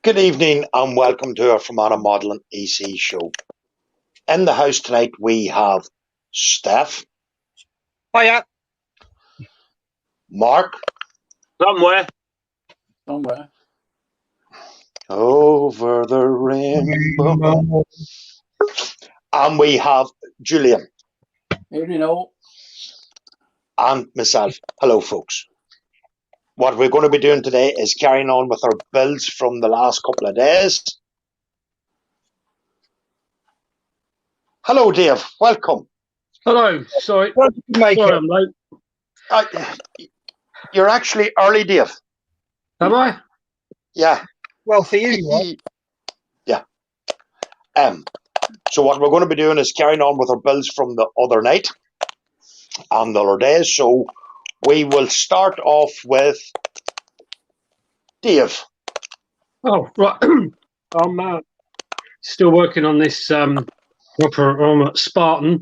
Good evening and welcome to our Fermanagh Modelling EC show. In the house tonight we have Steph. Hiya. Mark. Somewhere. Over the rainbow. And we have Julian. You know. And myself. Hello, folks. What we're going to be doing today is carrying on with our builds from the last couple of days. Hello, Dave. Welcome. Hello. Sorry. Sorry, I'm late. You're actually early, Dave. Am I? Yeah. Well, for you, right? Yeah. So what we're going to be doing is carrying on with our builds from the other night and the other days. So we will start off with Dave. Oh, right. I'm still working on this proper Spartan,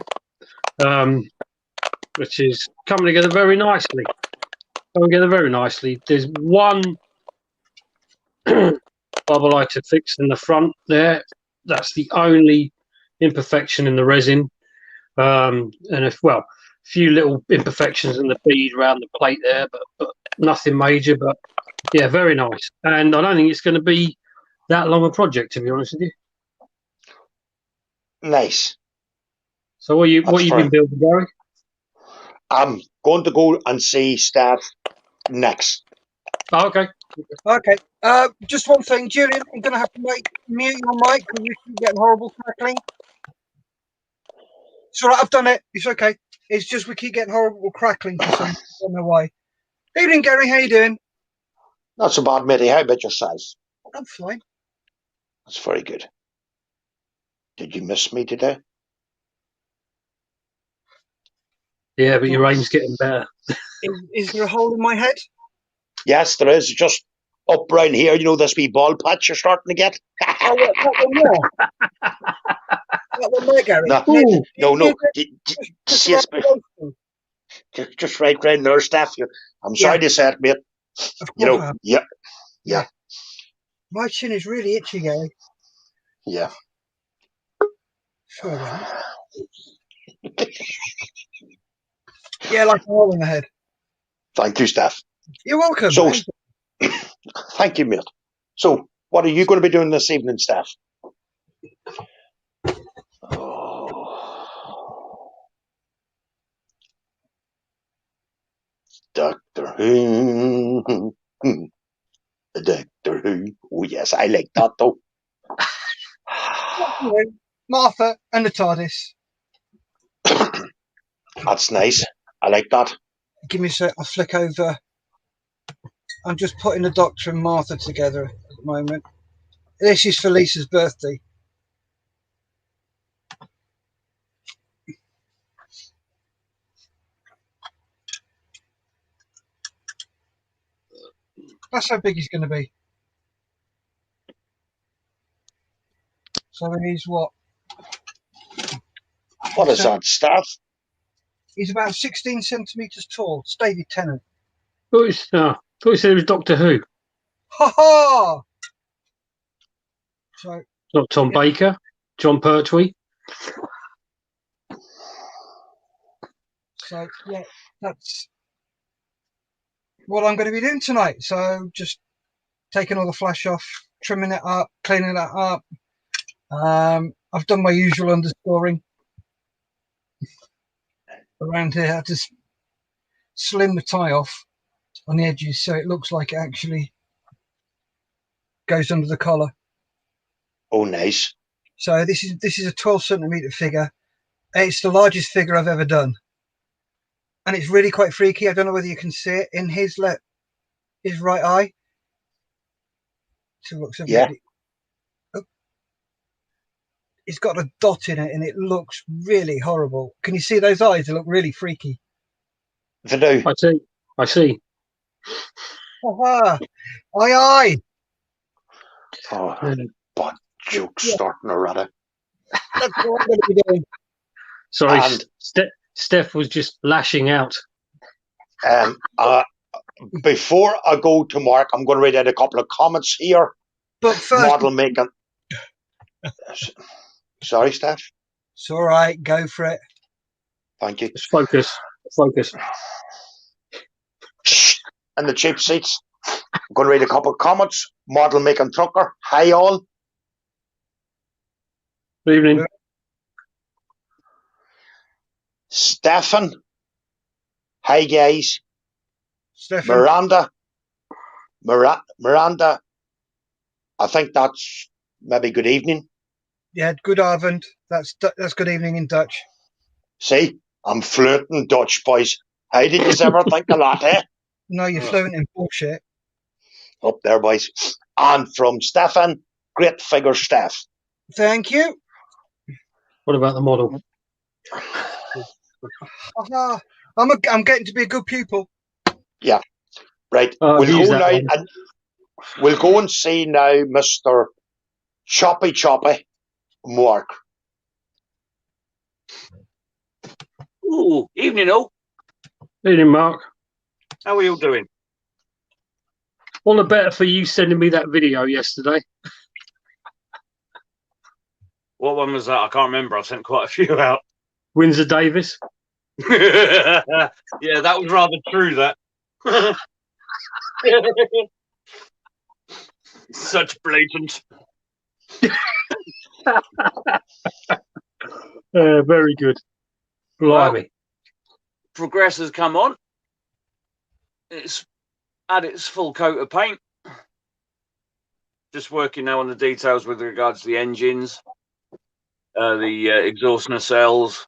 which is coming together very nicely. There's one bubble light to fix in the front there. That's the only imperfection in the resin. And a few little imperfections in the bead around the plate there, but nothing major. But yeah, very nice. And I don't think it's going to be that long a project, to be honest with you. Nice. So what you been building, Gary? I'm going to go and see Steph next. Oh, okay. Okay. Just one thing, Julian. I'm going to have to mute your mic because you keep getting horrible crackling. It's all right. I've done it. It's okay. It's just we keep getting horrible crackling for some reason. I don't know why. Evening, Gary. How you doing? Not so bad, matey. How about yourself? I'm fine. That's very good. Did you miss me today? Yeah, but your aim's getting better. Is there a hole in my head? Yes, there is. Just up round here, you know, this wee ball patch you're starting to get. Oh, what, that one there? That one there, Gary? No. Just right round there, Steph. I'm sorry to say it, mate. You know, yeah. My chin is really itchy, Gary. Yeah. Sure about it. Yeah, like a hole in the head. Thank you, Steph. You're welcome. So, thank you, mate. So, what are you going to be doing this evening, Steph? Doctor Who. Doctor Who. Oh, yes, I like that, though. Martha and the TARDIS. That's nice. I like that. Give me a sec. I'll flick over. I'm just putting the Doctor and Martha together at the moment. This is for Lisa's birthday. That's how big he's going to be. So he's what? What is that, Steph? He's about 16 centimetres tall. David Tennant. Thought you said it was Doctor Who. Ha ha! So, Not Tom Baker, John Pertwee. So yeah, that's what I'm going to be doing tonight. So just taking all the flash off, trimming it up, cleaning that up. I've done my usual underscoring around here. I just slim the tie off on the edges so it looks like it actually goes under the collar. Oh, nice. So this is a 12 centimetre figure. It's the largest figure I've ever done, and it's really quite freaky. I don't know whether you can see it in his right eye. So looks a bit. It's got a dot in it, and it looks really horrible. Can you see those eyes? They look really freaky. They do. I see. Aha! Aye. Oh, bad jokes starting already. That's what I'm going to be doing. Sorry, And Steph was just lashing out. before I go to Mark, I'm going to read out a couple of comments here. But first, Model making. Sorry, Steph. it's all right. Go for it. Thank you. Just focus. And the cheap seats. I'm going to read a couple of comments. Model making trucker. Hi all. Good evening. Stefan. Hi guys. Stefan. Miranda. I think that's maybe good evening. Yeah, good Abend. That's good evening in Dutch. See, I'm fluent in Dutch, boys. How did you ever think of that, eh? No, you're fluent in bullshit. Up there, boys. And from Stefan, great figure, Steph. Thank you. What about the model? I'm getting to be a good pupil. Yeah, right. I've We'll used go that now, one. and we'll go and see now, Mr. Choppy Mark. Ooh, evening all. Evening, Mark. How are you all doing? All the better for you sending me that video yesterday. What one was that? I can't remember. I sent quite a few out. Windsor Davis. Yeah, that was rather true, that. Such blatant. Very good. Blimey. Well, Progress has come on. It's had its full coat of paint. Just working now on the details with regards to the engines, the exhaust nacelles.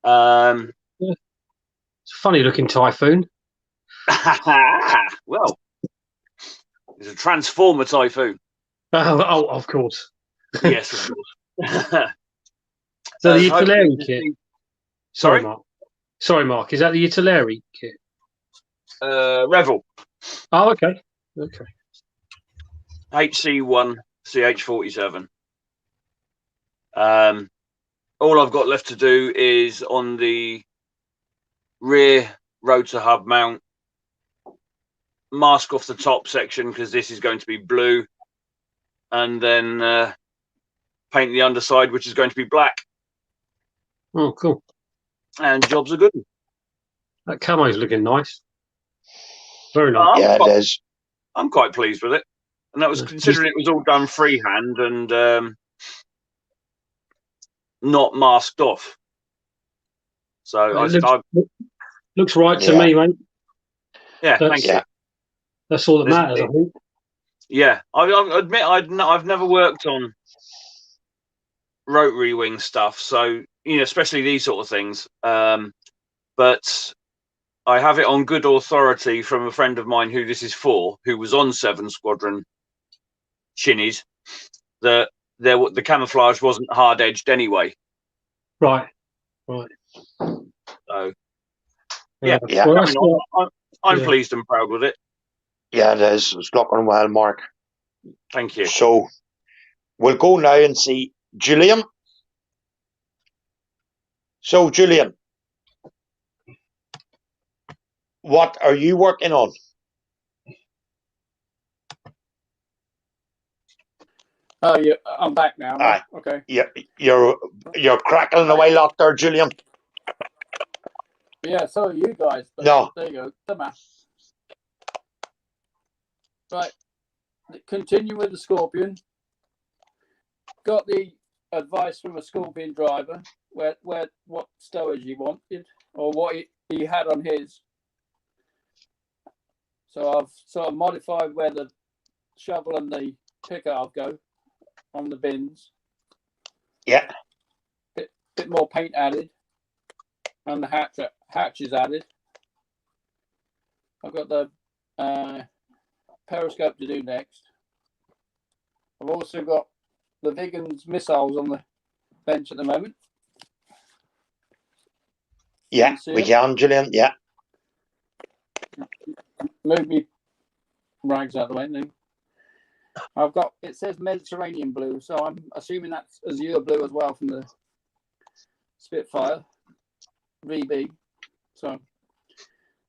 It's a funny looking Typhoon. Well, it's a Transformer Typhoon. Oh, of course. Yes, of course. So the utility kit. Sorry? Sorry, Mark. Is that the utility kit? Revel. Oh, okay. HC1 CH47. All I've got left to do is on the rear rotor hub mount, mask off the top section because this is going to be blue, and then paint the underside, which is going to be black. Oh, cool. And jobs are good. That camo's looking nice. Very nice. Yeah, it is. I'm quite pleased with it. And that was considering it was all done freehand and not masked off. So looks right to me, mate. Yeah, thank you. That's all that matters, I think. Yeah, I admit I've never worked on rotary wing stuff, so especially these sort of things. But I have it on good authority from a friend of mine who this is for, who was on 7 Squadron Chinnies, that the camouflage wasn't hard edged anyway. Right. So Yeah. Well, I'm pleased and proud with it. Yeah, it is. It's looking well, Mark. Thank you. So we'll go now and see Julian. So, Julian, what are you working on? Oh, yeah, I'm back now. Aye. Okay. You're crackling away a lot there, Julian. Yeah, so are you guys. No. There you go. The math. Right. Continue with the Scorpion. Got the advice from a Scorpion driver what stowage he wanted or what he had on his. So I've sort of modified where the shovel and the picker go on the bins. Yeah. Bit more paint added, and the hatch is added. I've got the periscope to do next. I've also got the Vigans missiles on the bench at the moment. Yeah, we can, Julian. Yeah. Move me rags out of the way. No. I've got, it says Mediterranean blue, so I'm assuming that's azure blue as well from the Spitfire VB. So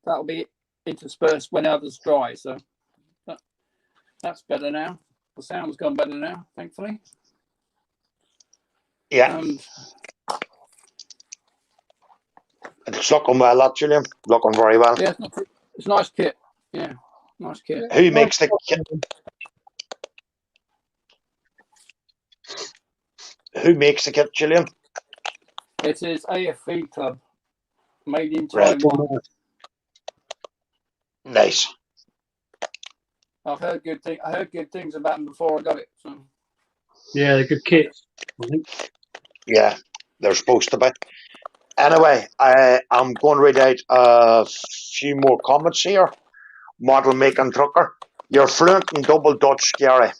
that'll be interspersed when others dry. So that's better now. The sound's gone better now, thankfully. Yeah. And It's looking well, that, Julian. Looking very well. yeah, it's a nice kit. Yeah, nice kit. Who makes the kit? Who makes the kit, Julian? It is AFV Club, made in Right. Taiwan. Nice. I've heard good things. I heard good things about them before I got it. So. Yeah, they're good kits, I think. Yeah, they're supposed to be. Anyway, I'm going to read out a few more comments here. Model making trucker. You're fluent in double Dutch, Gary.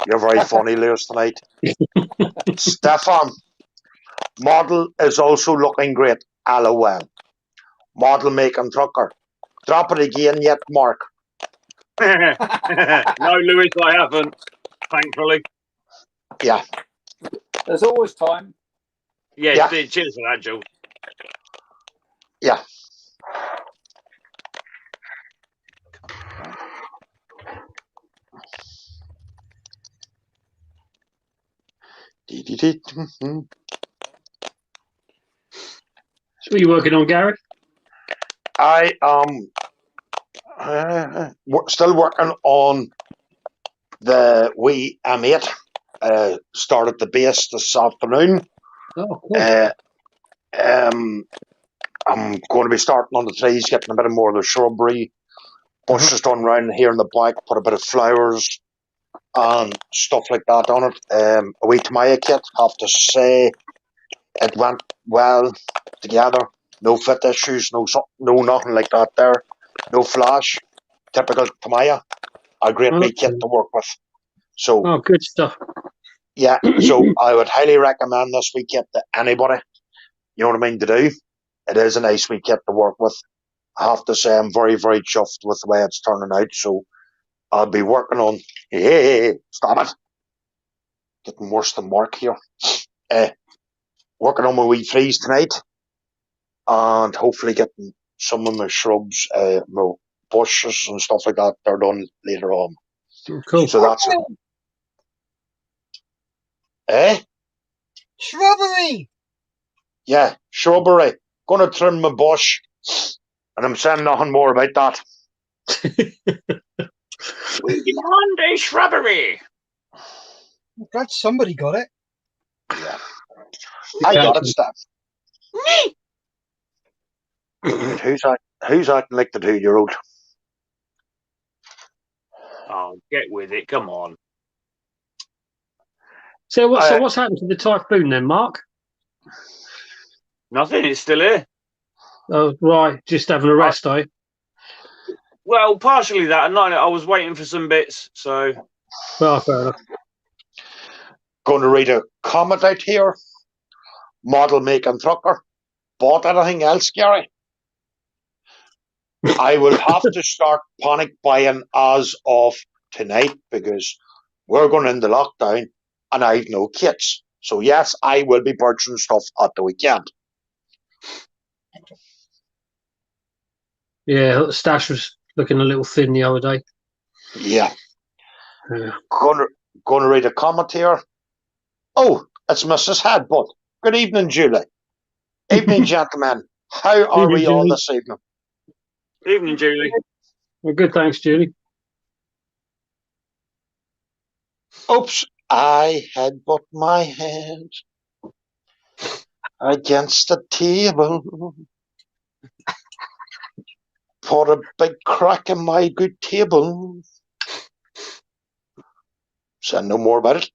You're very funny, Lewis, tonight. Stefan. Model is also looking great. LOL. Model making trucker. Drop it again yet, Mark. No, Lewis, I haven't. Thankfully. Yeah. There's always time. Yeah. Cheers for that, Joe. Yeah. So what are you working on, Gary? I am still working on the wee M8. Started the base this afternoon. Oh, cool. I'm going to be starting on the trees, getting a bit more of the shrubbery bushes done around here in the back, put a bit of flowers and stuff like that on it. A wee Tamaya kit, have to say it went well together. No fit issues, no nothing like that there. No flash. Typical Tamaya. A great wee kit to work with. So, oh, good stuff. yeah, so I would highly recommend this wee kit to anybody. You know what I mean, to do. It is a nice wee kit to work with. I have to say I'm very, very chuffed with the way it's turning out. So I'll be working on... Hey, stop it. Getting worse than Mark here. Working on my wee trees tonight. And hopefully getting some of my shrubs, my bushes and stuff like that, they're done later on. Cool. So that's it. Shrubbery! Yeah, shrubbery. Gonna trim my bush. And I'm saying nothing more about that. We demand a shrubbery. I'm glad somebody got it. Yeah. I got it, Steph. Who's acting like the 2-year-old? Oh, get with it. Come on. So what's happened to the typhoon then, Mark? Nothing. It's still here. Oh, right. Just having a rest, eh? Well, partially that. And I was waiting for some bits. So. Well, fair enough. Going to read a comment out here. Model making trucker. Bought anything else, Gary? I will have to start panic buying as of tonight because we're going into lockdown and I've no kits. So yes, I will be purchasing stuff at the weekend. Yeah, the stash was looking a little thin the other day. Yeah. Yeah. Going to read a comment here. Oh, it's Mrs. Headbutt. Good evening, Julie. Evening, gentlemen. How are we all this evening? Evening, Julie. Well, good, thanks, Julie. Oops, I headbutt my head against the table. Put a big crack in my good table. Say no more about it.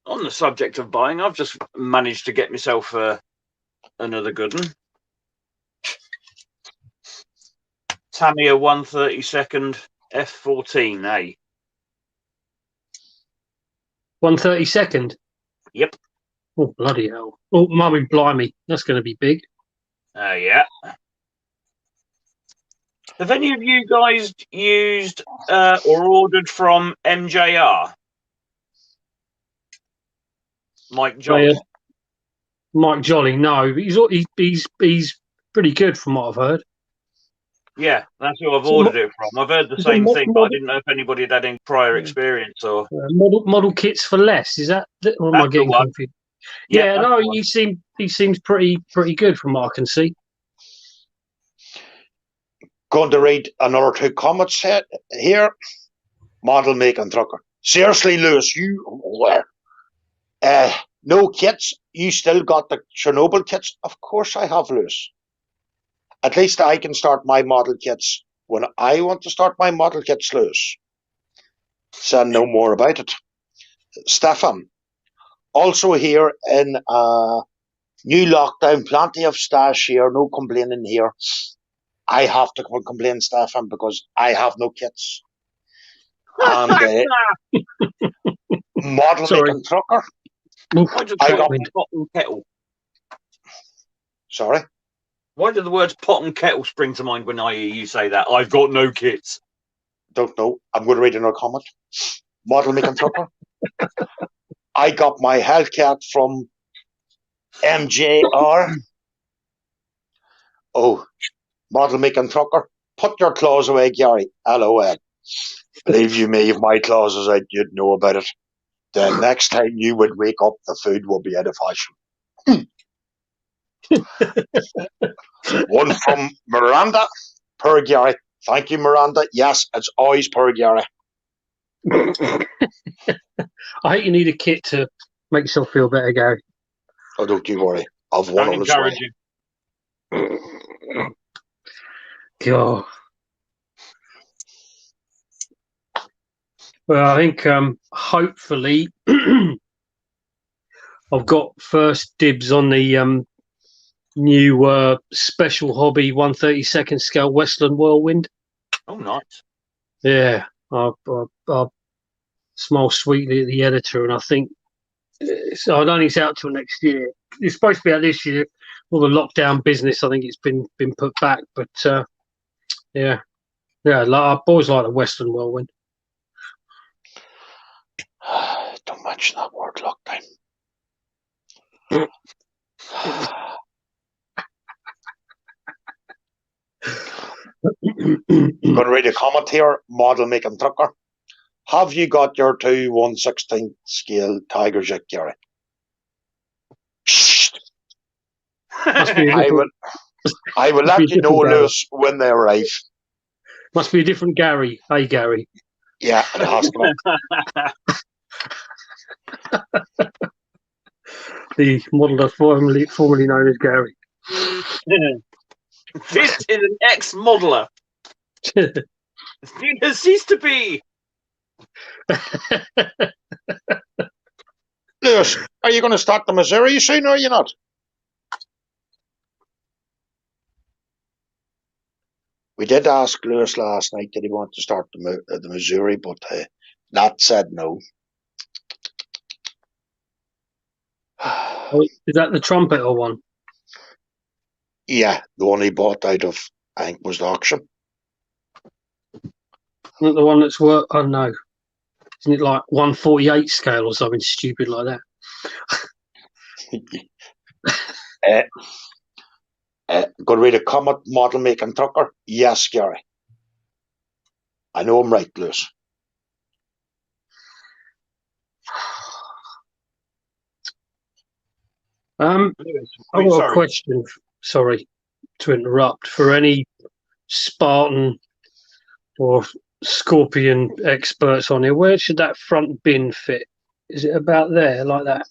On the subject of buying, I've just managed to get myself another good one. Tamiya 132nd F14A. 132nd? Yep. Oh, bloody hell. Oh, mummy blimey. That's going to be big. Yeah. Have any of you guys used or ordered from MJR? Mike John. Mike Jolly, no. He's pretty good from what I've heard. Yeah, that's who I've So ordered it from. I've heard the is it same thing, but I model, didn't know if anybody had any prior experience or. model kits for less? Is that, or am I That's the getting one. confused? Yeah, Yeah, that's no, the one. he seems pretty good from what I can see. Going to read another two comments here. Model, make, and trucker. Seriously, Lewis, no kits. You still got the Chernobyl kits? Of course I have, Lewis. At least I can start my model kits when I want to start my model kits, Lewis. Say no more about it. Stefan, also here in new lockdown, plenty of stash here, no complaining here. I have to complain, Stefan, because I have no kits. And model, Sorry. making trucker. Why does I the got- word pot and kettle? Sorry. Why do the words pot and kettle spring to mind when I hear you say that? I've got no kits. Don't know. I'm going to read another comment. Model, making trucker. I got my Hellcat from MJR. Oh, model, making trucker. Put your claws away, Gary. LOL. Believe you me, if my claws was out, you'd know about it. The next time you would wake up, the food will be out of fashion. One from Miranda. Per Gary. Thank you, Miranda. Yes, it's always per Gary. I hate you need a kit to make yourself feel better, Gary. Oh, don't you worry. I've one Don't on its way. encourage you. God. Well, I think hopefully I've got first dibs on the new special hobby 1/32 scale Westland Whirlwind. Oh, nice. Yeah, I smile sweetly at the editor, and I think I don't think it's out till next year. It's supposed to be out this year. All the lockdown business, I think it's been put back. But yeah, I've always liked the Western Whirlwind. Don't mention that word, lockdown. Going to read a comment here. Model, making trucker. Have you got your two 1/16 scale tigers yet, Gary? Must be a I different, will Must be let you know, different Gary. Lewis, when they arrive. Must be a different Gary. Hey, Gary. Yeah, it has to be. The modeler formerly known as Gary. This is an ex-modeler. It has ceased to be. Lewis, are you going to start the Missouri soon, or are you not? We did ask Lewis last night did he want to start the Missouri, but Nat said no. Is that the trumpeter one? Yeah, the one he bought out of, I think, was the auction. Not the one that's worked. Oh no, isn't it like 1/48 scale or something stupid like that? Going to read a comment, model, making trucker. Yes, Gary. I know I'm right, Lewis. I've got a question. Sorry to interrupt. For any Spartan or Scorpion experts on here, where should that front bin fit? Is it about there, like that?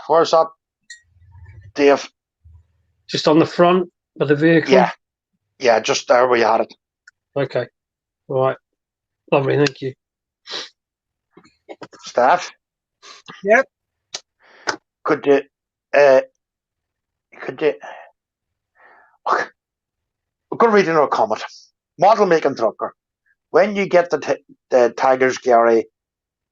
Where's that, Dave? Just on the front of the vehicle? Yeah, just there where you had it. Okay. All right. Lovely, thank you. Staff? Yep. Could you we're going to read another comment. Model, making trucker. When you get the tigers, Gary,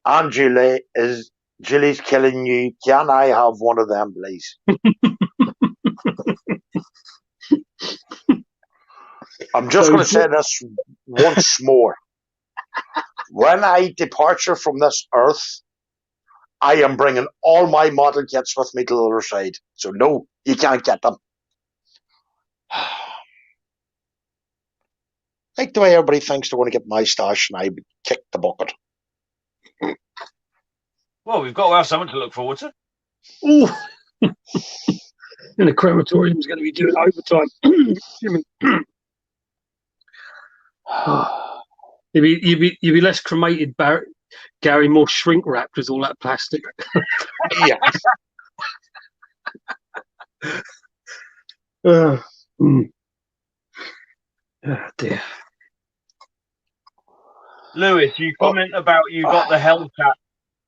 and Julie's killing you, can I have one of them, please? I'm just going to say this once more. When I departure from this earth, I am bringing all my model kits with me to the other side. So no, you can't get them. Like the way everybody thinks they want to get my stash and I kick the bucket. Well, we've got to have something to look forward to. Ooh. And the crematorium's going to be doing overtime. You'd be less cremated, Gary, more shrink wrapped with all that plastic. Yeah. Oh dear. Lewis, you comment about you got the Hellcat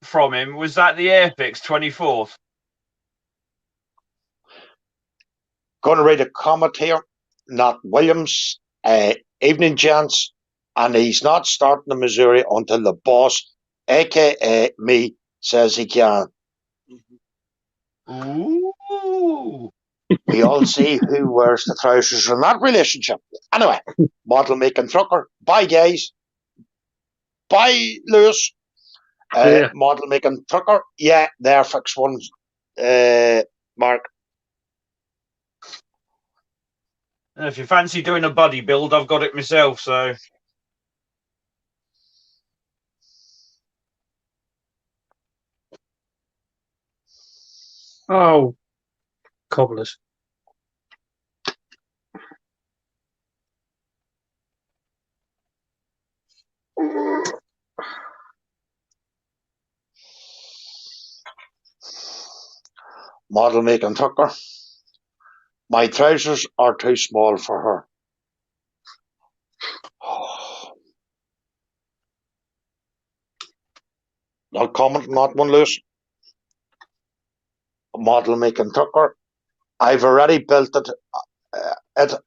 from him. Was that the Airfix 24th? Going to read a comment here. Not Williams. Evening, gents. And he's not starting the Missouri until the boss, a.k.a. me, says he can. Ooh. We all see who wears the trousers in that relationship. Anyway, model making trucker. Bye, guys. Bye, Lewis. Yeah. Model making trucker. Yeah, they're fixed ones, Mark. If you fancy doing a buddy build, I've got it myself, so. Oh, cobblers. Model making trucker. My trousers are too small for her. Not commenting on that one, Lewis. Model making trucker. I've already built it.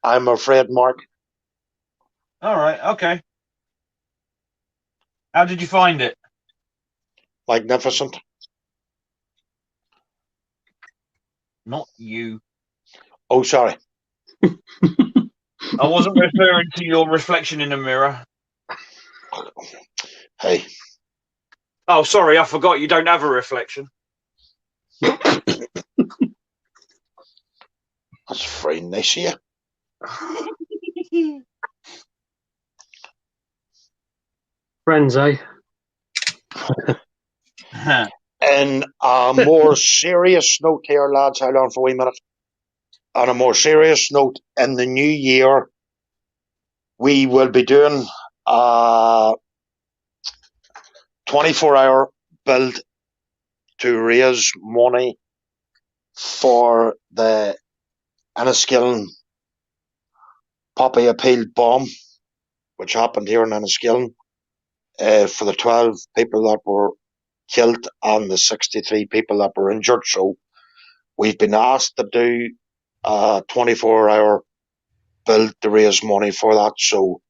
I'm afraid, Mark. All right, okay. How did you find it? Magnificent. Not you. Oh, sorry. I wasn't referring to your reflection in the mirror. Hey. Oh, sorry, I forgot you don't have a reflection. That's very nice of you. Friends, eh? And a more serious note here, lads, hold on for a wee minute. On a more serious note, in the new year, we will be doing a 24-hour build to raise money for the Enniskillen Poppy Appeal bomb, which happened here in Enniskillen, for the 12 people that were killed and the 63 people that were injured. So we've been asked to do a 24-hour build to raise money for that. So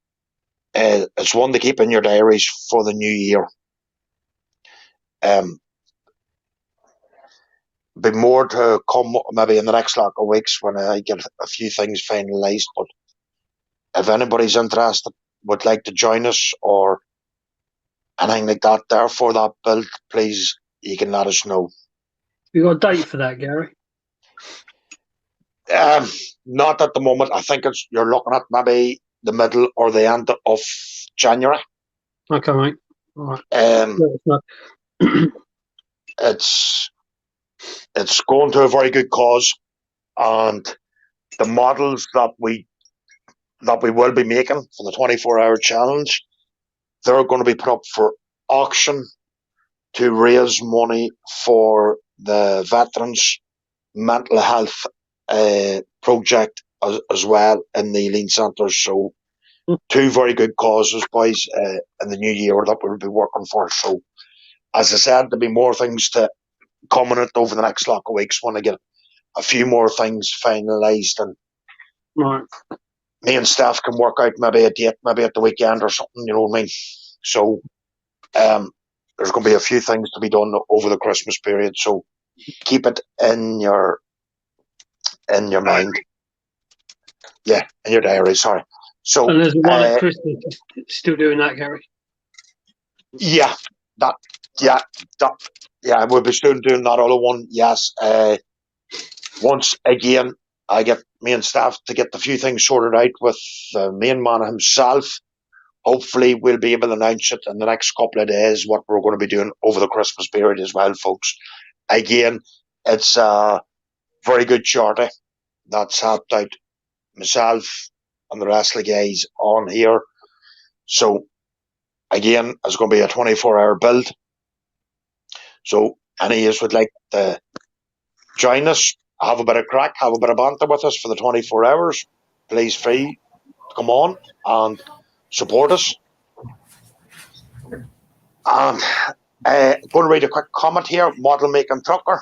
it's one to keep in your diaries for the new year. Be more to come maybe in the next couple of weeks when I get a few things finalised. But if anybody's interested, would like to join us or anything like that there for that build, please, you can let us know. You got a date for that, Gary? Not at the moment. I think you're looking at maybe the middle or the end of January. Okay, mate. All right. It's going to a very good cause, and the models that we will be making for the 24-hour challenge, they're going to be put up for auction to raise money for the veterans mental health project as well in the Ely Centre. So two very good causes, boys, in the new year that we'll be working for. So as I said, there'll be more things to come in it over the next lot of weeks when I get a few more things finalised, and right. me and staff can work out maybe a date, maybe at the weekend or something, you know what I mean? So there's going to be a few things to be done over the Christmas period, so keep it in your mind. Yeah, in your diary, sorry. So, and there's one at Christmas still doing that, Gary? Yeah, Yeah, yeah, we'll be soon doing that other one. Yes. Once again, I get me and staff to get the few things sorted out with the main man himself. Hopefully, we'll be able to announce it in the next couple of days what we're going to be doing over the Christmas period as well, folks. Again, it's a very good charity that's helped out myself and the rest of the guys on here. So, again, it's going to be a 24-hour build. So, any of you would like to join us, have a bit of crack, have a bit of banter with us for the 24 hours, please free to come on and support us. And going to read a quick comment here. Model making trucker,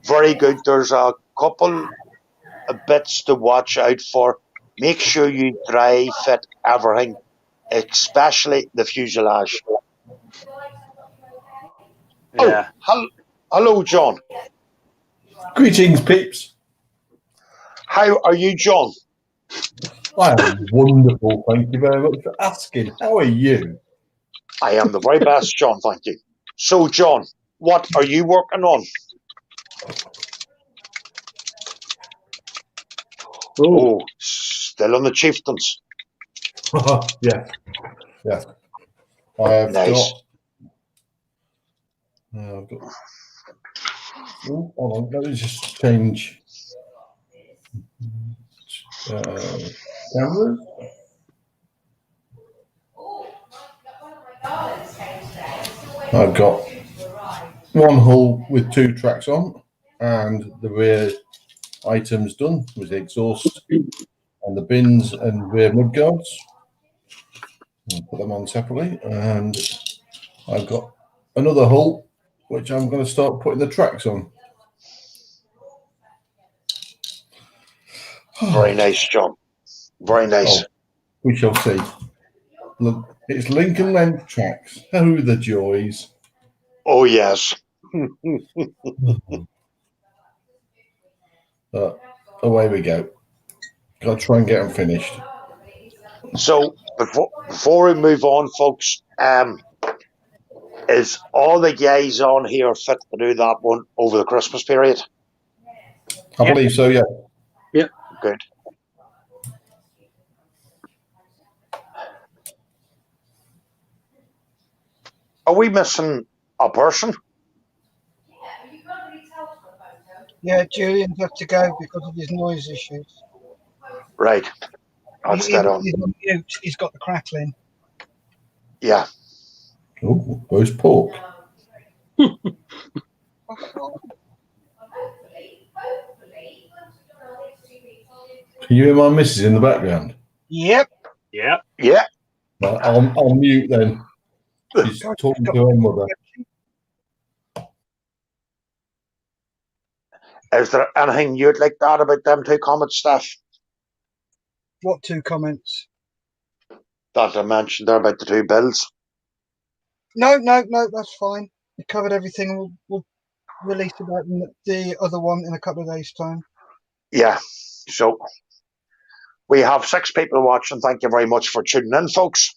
very good. There's a couple of bits to watch out for. Make sure you dry fit everything, especially the fuselage. Yeah. Oh, hello, John. Greetings, peeps. How are you, John? I am wonderful. Thank you very much for asking. How are you? I am the very best, John. Thank you. So, John, what are you working on? Oh, still on the chieftains. Yes, yes. I have Nice. got. I've got. Oh, hold on. Let me just change cameras. I've got one hull with 2 tracks on, and the rear items done with the exhaust and the bins and rear mudguards. I'll put them on separately, and I've got another hull which I'm going to start putting the tracks on. Very nice, John. Very nice. Oh, we shall see. Look, it's Lincoln length tracks. Oh, the joys. Oh, yes. Away we go. Got to try and get them finished. So, before we move on, folks, is all the guys on here fit to do that one over the Christmas period? I believe so, yeah. Yeah. Good. Are we missing a person? Yeah, Julian's have to go because of his noise issues. Right. That's dead on. He's on mute. He's got the crackling. Yeah. Oh, roast pork. Can you hear my missus in the background? Yep. Yeah. Yeah. Well, I'll mute then. She's talking to her mother. Is there anything you'd like to add about them 2 comments, Steph, What 2 comments? that I mentioned there about the 2 bills? No, that's fine. We covered everything. We'll release about the other one in a couple of days' time. Yeah. So, we have 6 people watching. Thank you very much for tuning in, folks.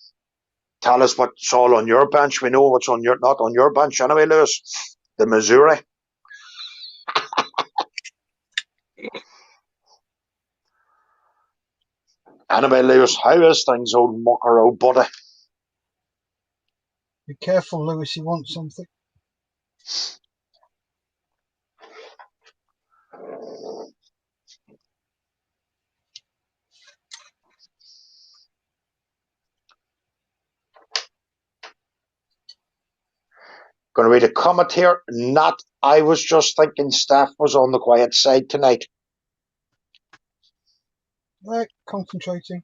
Tell us what's all on your bench. We know what's not on your bench anyway, Lewis. The Missouri. Anyway, Lewis, how is things, old mucker, old buddy? Be careful, Lewis. He wants something. Going to read a comment here. Not, I was just thinking Steph was on the quiet side tonight. Right, concentrating.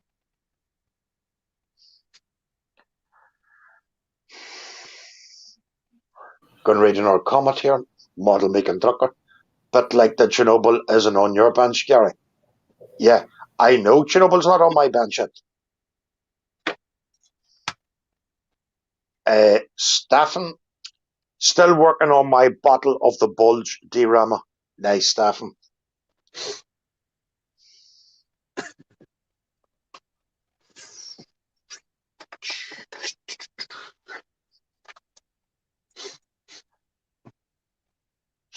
Going to read another comment here. Model making trucker. But like the Chernobyl isn't on your bench, Gary. Yeah, I know Chernobyl's not on my bench yet. Stefan, still working on my Battle of the Bulge diorama. Nice, Stefan.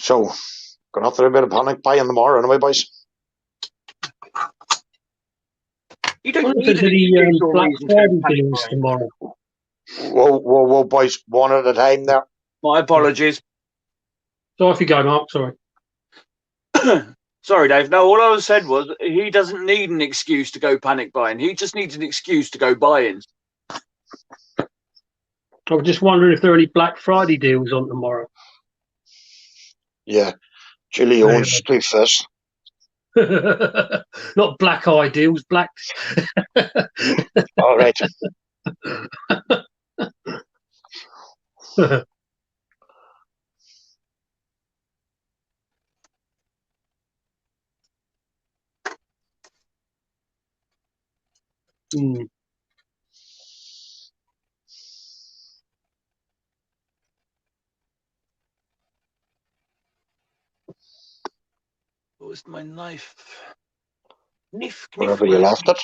So, gonna have to do a bit of panic buying tomorrow anyway, boys. You I don't wonder if need there's an any excuse or Black reason to Friday panic deals buying. tomorrow. Whoa, boys, one at a time there. My apologies. So off you go, Mark. Sorry. Sorry, Dave. No, all I said was he doesn't need an excuse to go panic buying. He just needs an excuse to go buying. I was just wondering if there are any Black Friday deals on tomorrow. Yeah, Julie owns two fists. Not black eye deals, black. All right. Mm. Where's my knife? Kniff, Wherever you left it.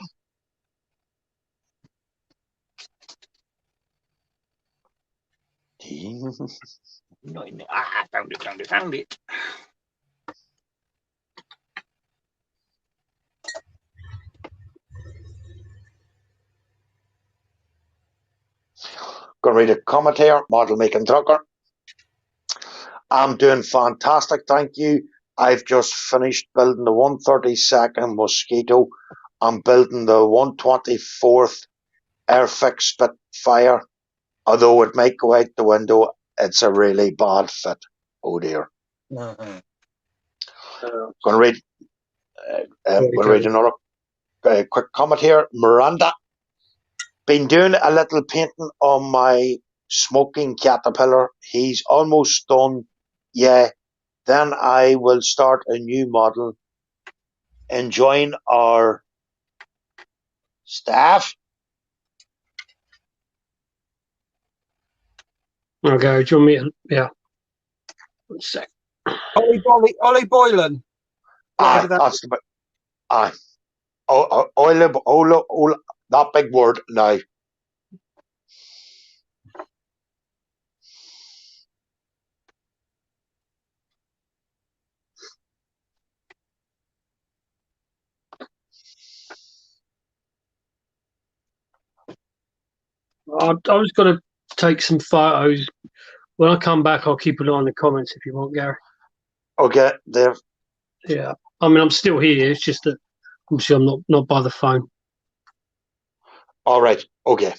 Not in there. Ah, found it. Gonna read a comment here. Model making trucker. I'm doing fantastic, thank you. I've just finished building the 132nd Mosquito. I'm building the 124th Airfix Spitfire. Although it might go out the window, it's a really bad fit. Oh dear. Gonna read. We'll read another quick comment here. Miranda. Been doing a little painting on my smoking caterpillar. He's almost done. Yeah. Then I will start a new model. Enjoying our staff. Okay, do you want me to, yeah. 1 sec. Ollie Boylan. Aye, Whatever that that's the bit. Aye. Oh, that big word now. I was going to take some photos. When I come back, I'll keep an eye on the comments if you want, Gary. Okay, Dave. Yeah. I mean, I'm still here. It's just that obviously I'm not by the phone. All right. Okay.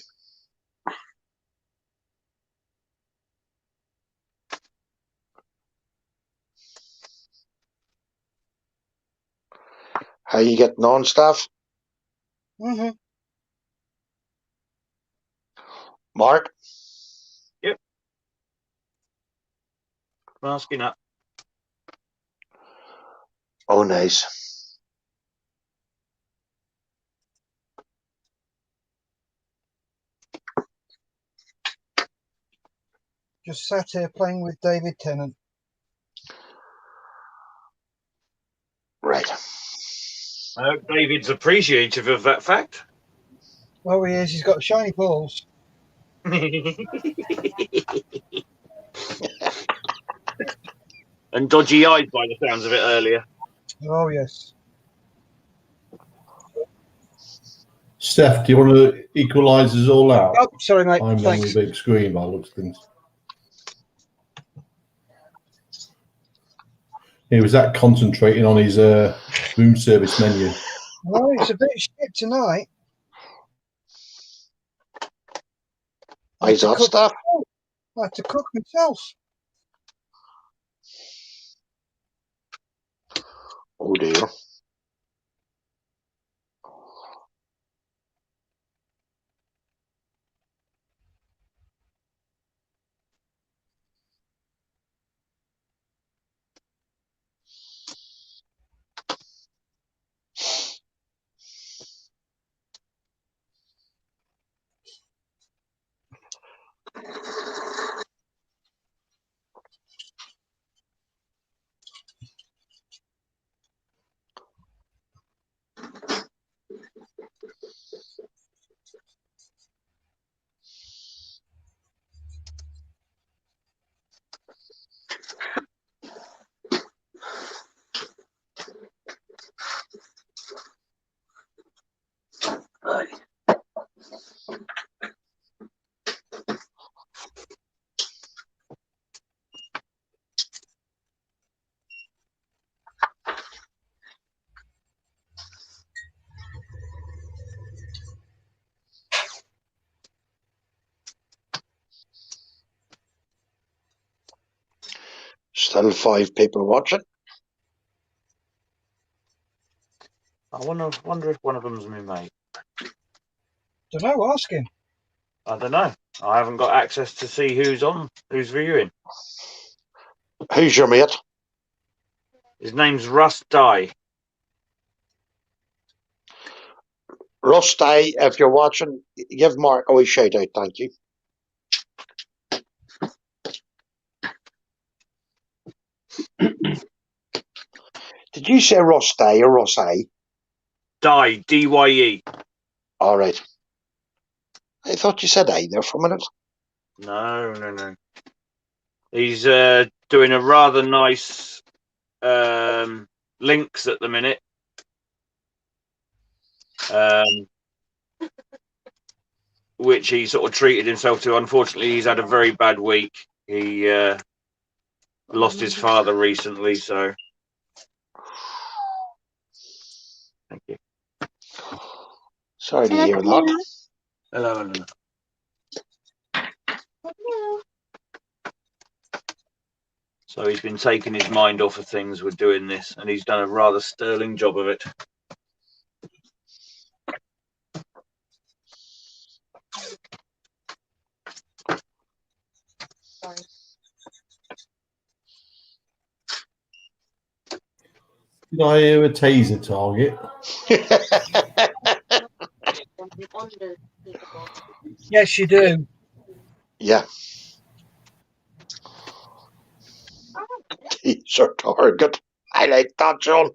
How you getting on, staff? Mm-hmm. Mark? Yep. Masking up. Oh, nice. Just sat here playing with David Tennant. Right. I hope David's appreciative of that fact. Oh, he is. He's got shiny balls. And dodgy eyes by the sounds of it earlier. Oh, yes. Steph, do you want to equalise us all out? Oh, sorry, mate. I'm Thanks. on the big screen by the looks of things. He was that concentrating on his room service menu. Oh, it's a bit shit tonight. How's that, staff? I had to cook myself. Oh, dear. Still 5 people watching. I wonder if one of them's my mate. Don't know. Ask him. I don't know. I haven't got access to see who's viewing. Who's your mate? His name's Russ Dye. Rusty, if you're watching, give Mark a wee shout out, thank you. Did you say Rusty or Rossi? Dye, D-Y-E. All right. I thought you said I there for a minute. No. He's doing a rather nice links at the minute. Which he sort of treated himself to. Unfortunately, he's had a very bad week. He lost his father recently, so thank you. Sorry to hear that. Hello. So he's been taking his mind off of things with doing this, and he's done a rather sterling job of it. Did I hear a taser target? Yes, you do. Yeah. Teaser target. I like that, John.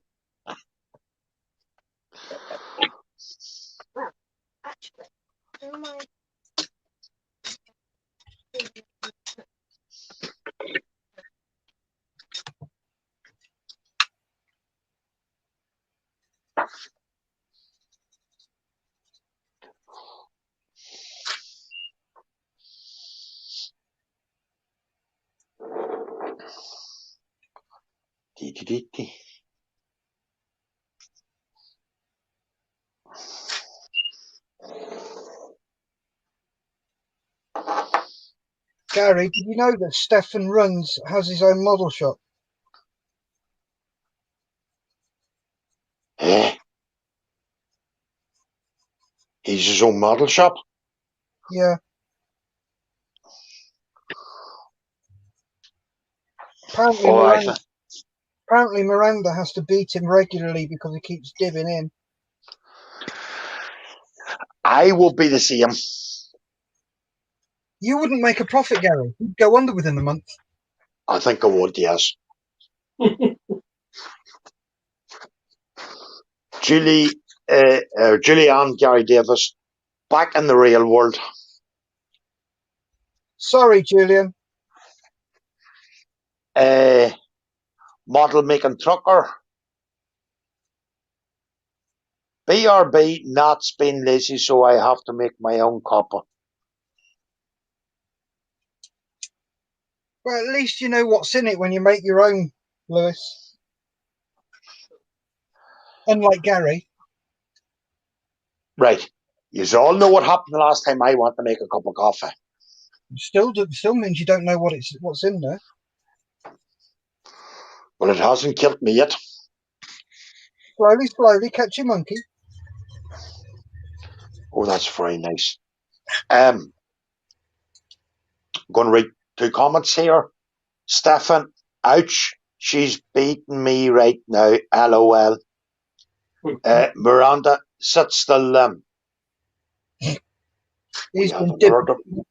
Dee. Gary, did you know that Stefan has his own model shop? He's his own model shop. Yeah. Apparently Miranda has to beat him regularly because he keeps dibbing in. I will be the same. You wouldn't make a profit, Gary. You'd go under within a month. I think I would, yes. Julianne Gary Davis, back in the real world. Sorry, Julian. Model making trucker. BRB, not being lazy, so I have to make my own copper. Well, at least you know what's in it when you make your own, Lewis. Unlike Gary. Right. You all know what happened the last time I went to make a cup of coffee. Still means you don't know what's in there. Well, it hasn't killed me yet. Slowly, catch your monkey. Oh, that's very nice. I'm going to read 2 comments here. Stefan, ouch, she's beating me right now. LOL. Miranda, sit still. He's been dipping.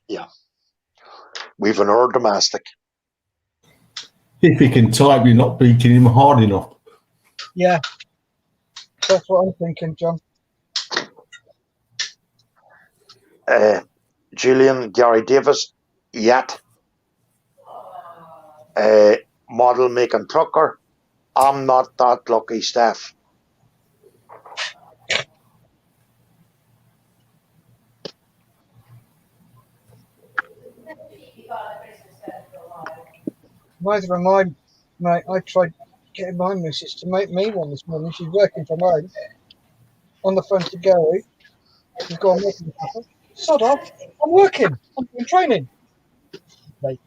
Yeah. We've an our domestic. If he can type, you're not beating him hard enough. Yeah. That's what I'm thinking, John. Julian Gary Davis, yet. Model making trucker. I'm not that lucky, Steph. Neither am I, mate. I tried getting my missus to make me one this morning. She's working from home. On the phone to Gary. She's got a making happen. Sod off. I'm working. I'm doing training. Right.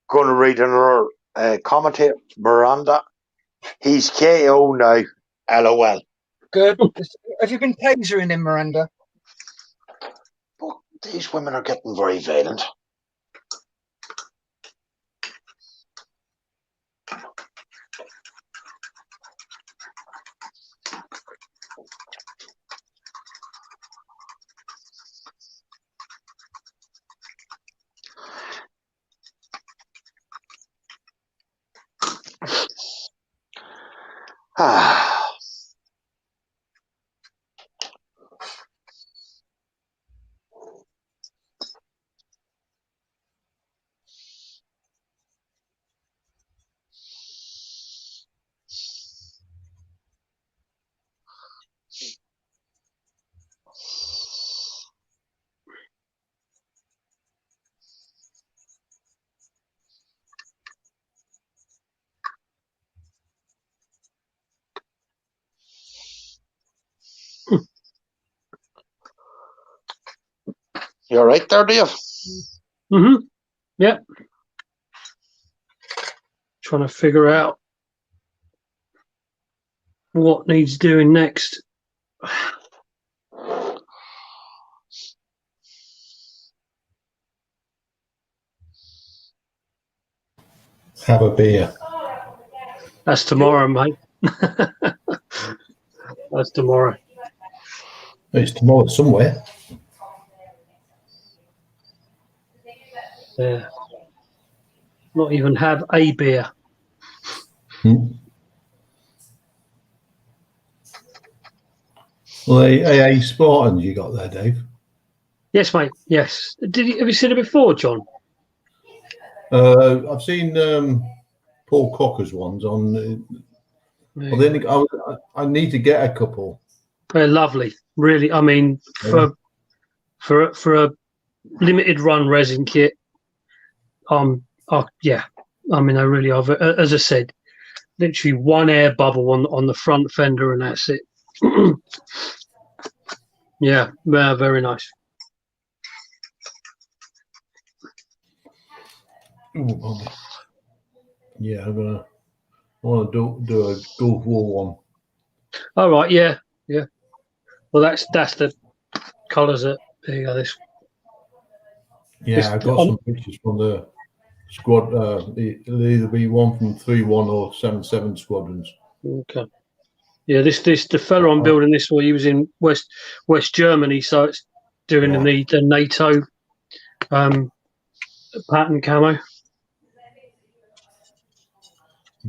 Going to read another comment here. Miranda, he's KO now. LOL. Good. Have you been tasering him, Miranda? But these women are getting very violent. You all right there, Dave? Mm-hmm. Yep. Trying to figure out what needs doing next. Have a beer. That's tomorrow, mate. That's tomorrow. It's tomorrow somewhere. Yeah. Not even have a beer. Well, AA Spartans you got there, Dave? Yes, mate. Yes. Have you seen it before, John? I've seen Paul Cocker's ones on. Well, then I need to get a couple. They're lovely. Really. I mean, for a limited run resin kit. Yeah. I mean, I really are. As I said, literally one air bubble on the front fender, and that's it. Yeah, very nice. Ooh, yeah, I want to do a Gulf War one. All right, yeah. Well, that's the colours that. There you go. Yeah, I've got some pictures from the squad. It'll either be one from 3-1 or 7-7 squadrons. Okay. Yeah, the fella I'm building this for, he was in West Germany, so it's doing the NATO pattern camo.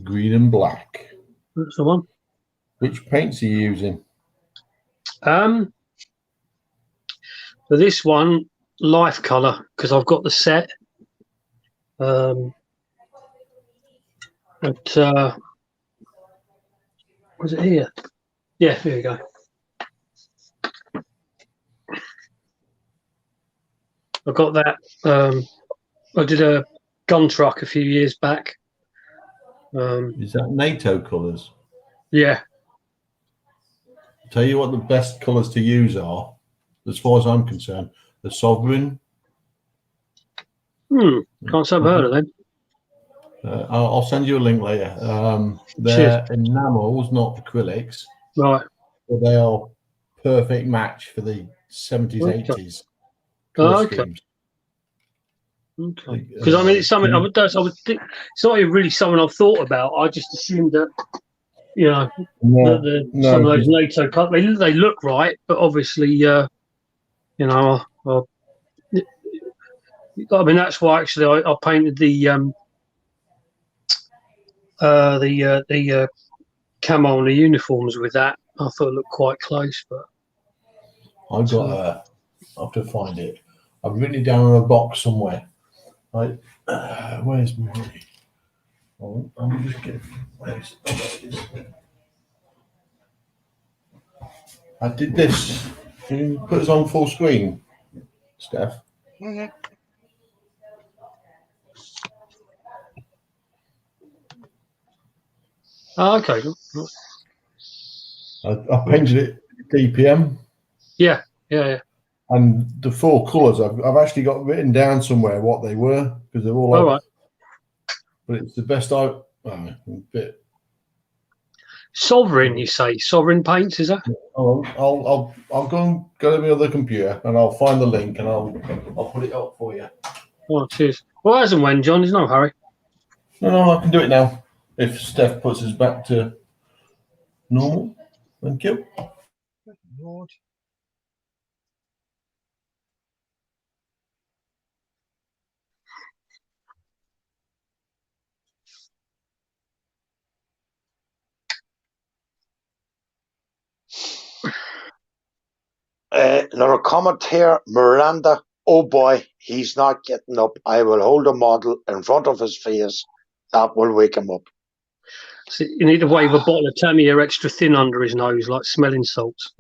Green and black. That's the one. Which paints are you using? For this one, life color, because I've got the set. Was it here? Yeah, here you go. I got that. I did a gun truck a few years back. Is that NATO colours? Yeah. I'll tell you what the best colours to use are, as far as I'm concerned. The Sovereign. Can't say I've heard of them. I'll send you a link later. They're enamels, not acrylics. Right. But they are perfect match for the 70s, 80s. Okay. Schemes. Okay. Because I mean, it's something I would think. It's not even really something I've thought about. I just assumed that, some of those NATO cuts they look right, but obviously, I mean that's why actually I painted the camo on the uniforms with that. I thought it looked quite close, but I've got I have to find it. I've written it down in a box somewhere. Where's my? Oh, I'm just getting. I did this. Can you put us on full screen, Steph? Mm-hmm. oh, okay. I painted it DPM. Yeah. And the 4 colours, I've actually got written down somewhere what they were because they're all. All right. But it's the best a bit. Sovereign, you say? Sovereign paints, is that? I'll go to my other computer and I'll find the link and I'll put it up for you. Oh, cheers. Well, as and when, John. There's no hurry. No, I can do it now. If Steph puts us back to normal. Thank you. Lord. Another comment here, Miranda. Oh boy, he's not getting up. I will hold a model in front of his face. That will wake him up. So you need to wave a bottle of Tamiya extra thin under his nose, like smelling salts.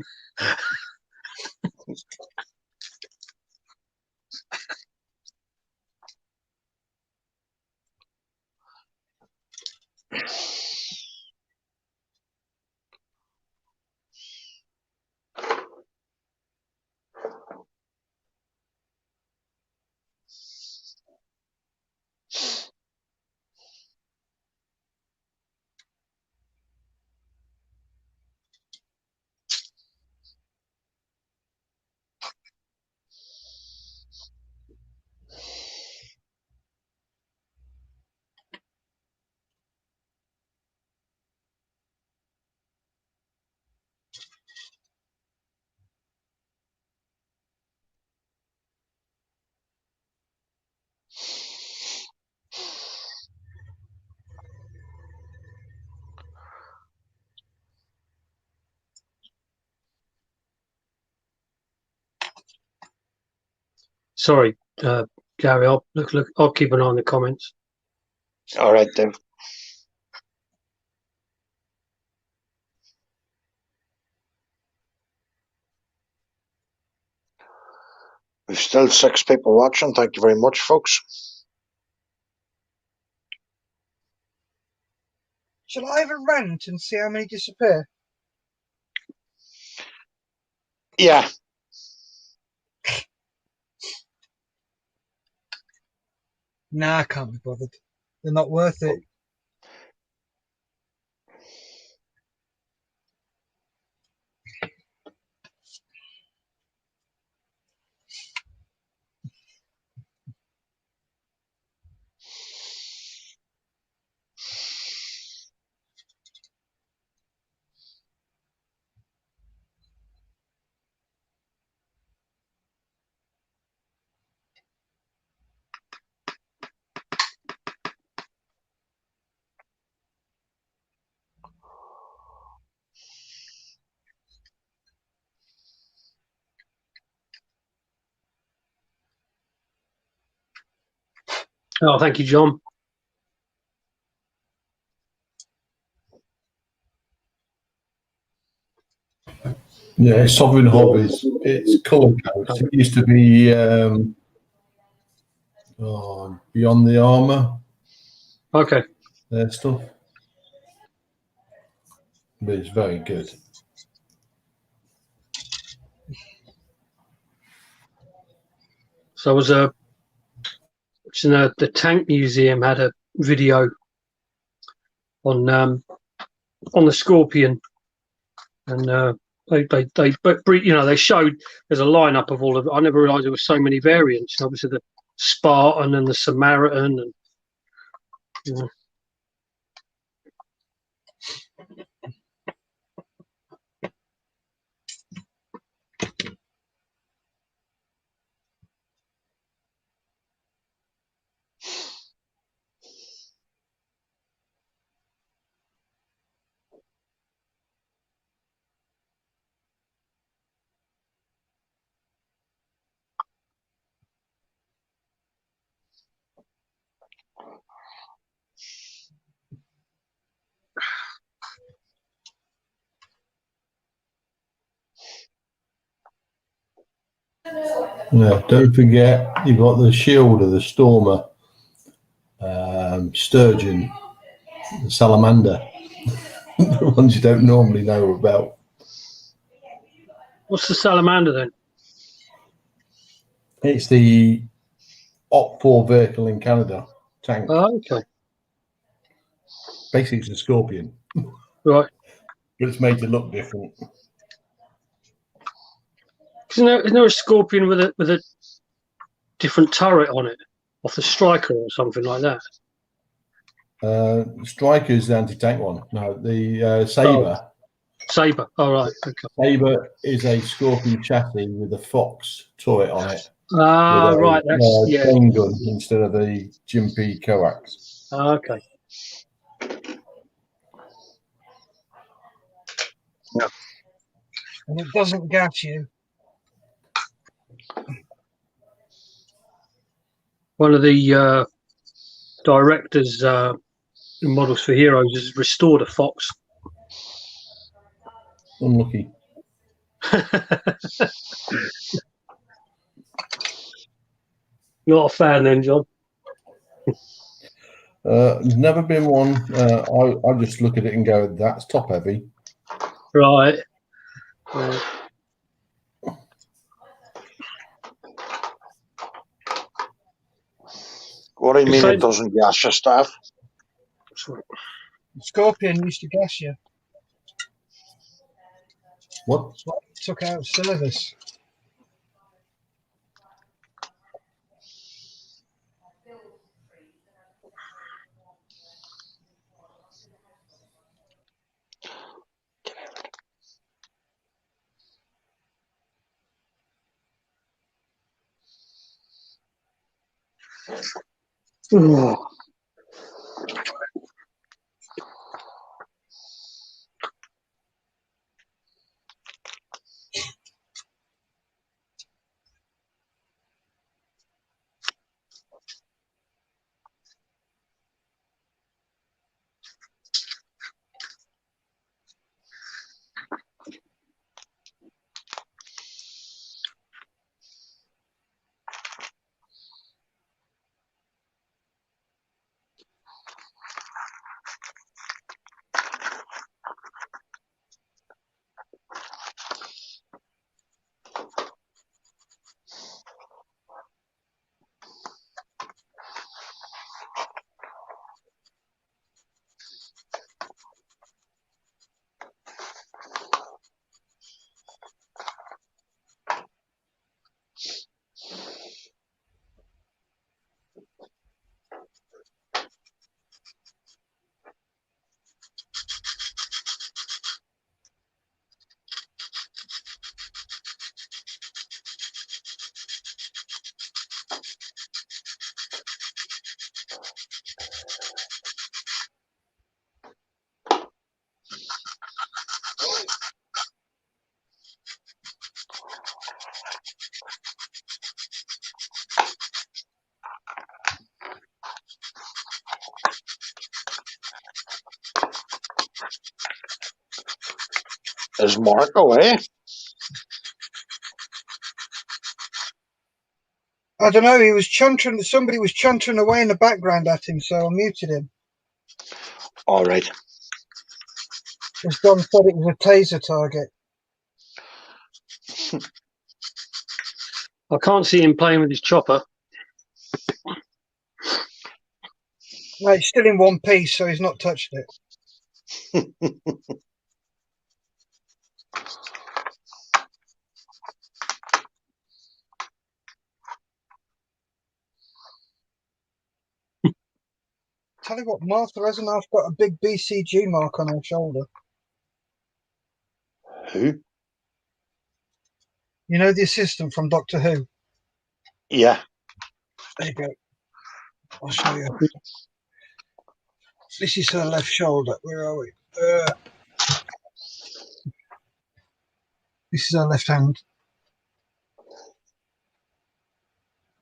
Sorry, Gary. I'll look. I'll keep an eye on the comments. All right, Dave. We've still 6 people watching. Thank you very much, folks. Shall I have a rant and see how many disappear? Yeah. Nah, I can't be bothered. They're not worth it. Oh, thank you, John. Yeah, Sovereign Hobbies. It's colour codes. It used to be Beyond the Armour. Okay. Their stuff. But it's very good. So I was watching the Tank Museum had a video on the Scorpion, and they showed there's a lineup of all of it. I never realised there was so many variants. Obviously the Spartan and the Samaritan, and you know. Yeah, don't forget you've got the Shield of the Stormer, Sturgeon, the Salamander, the ones you don't normally know about. What's the Salamander then? It's the Op 4 vehicle in Canada tank. Oh, okay. Basically, it's a Scorpion, Right. but it's made to look different. Isn't there a Scorpion with a different turret on it, off the Striker or something like that? Striker's the anti-tank one. No, the Sabre. Sabre. All right. Okay. Sabre is a Scorpion chassis with a Fox turret on it. Ah, with a right. That's yeah. chain gun instead of the Jimpy coax. Okay. And it doesn't gas you. One of the directors in Models for Heroes has restored a Fox. Unlucky. Not a fan then, John. Never been one. I just look at it and go, that's top heavy. Right. What do you mean So- it doesn't gas your stuff? Scorpion used to gas you. What? That's why it took out of service. Is Mark away? I don't know. He was chuntering. Somebody was chuntering away in the background at him, so I muted him. All right. As Don said, it was a taser target. I can't see him playing with his chopper. No, it's still in one piece, so he's not touched it. Tell you what, Martha hasn't half got a big BCG mark on her shoulder. Who? You know the assistant from Doctor Who? Yeah. There you go. I'll show you. This is her left shoulder. Where are we? This is her left hand.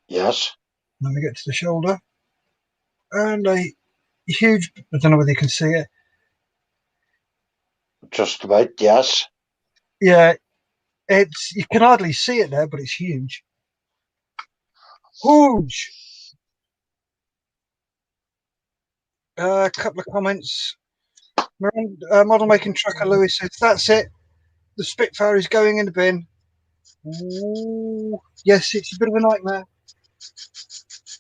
Yes. Let me get to the shoulder. And a huge, I don't know whether you can see it. Just about. Yes. Yeah, it's, you can hardly see it there, but it's huge. Huge. A couple of comments. Model making trucker Lewis says, that's it. The Spitfire is going in the bin. Ooh, yes, it's a bit of a nightmare.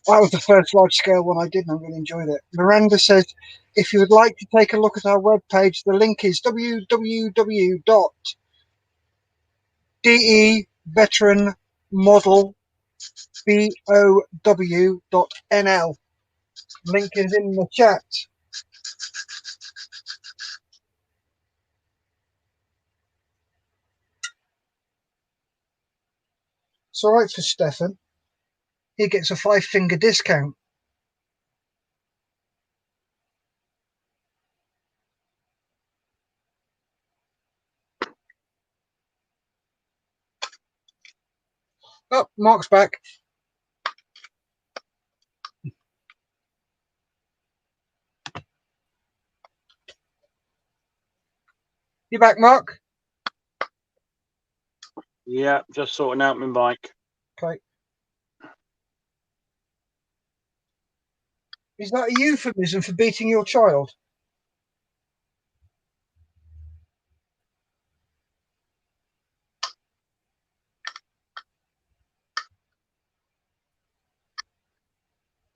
That was the first large-scale one I did, and I really enjoyed it. Miranda says, if you would like to take a look at our webpage, the link is www.deveteranmodelbow.nl. Link is in the chat. It's all right for Stefan. He gets a 5-finger discount. Oh, Mark's back. You back, Mark? Yeah, just sorting out my mic. Okay. Is that a euphemism for beating your child?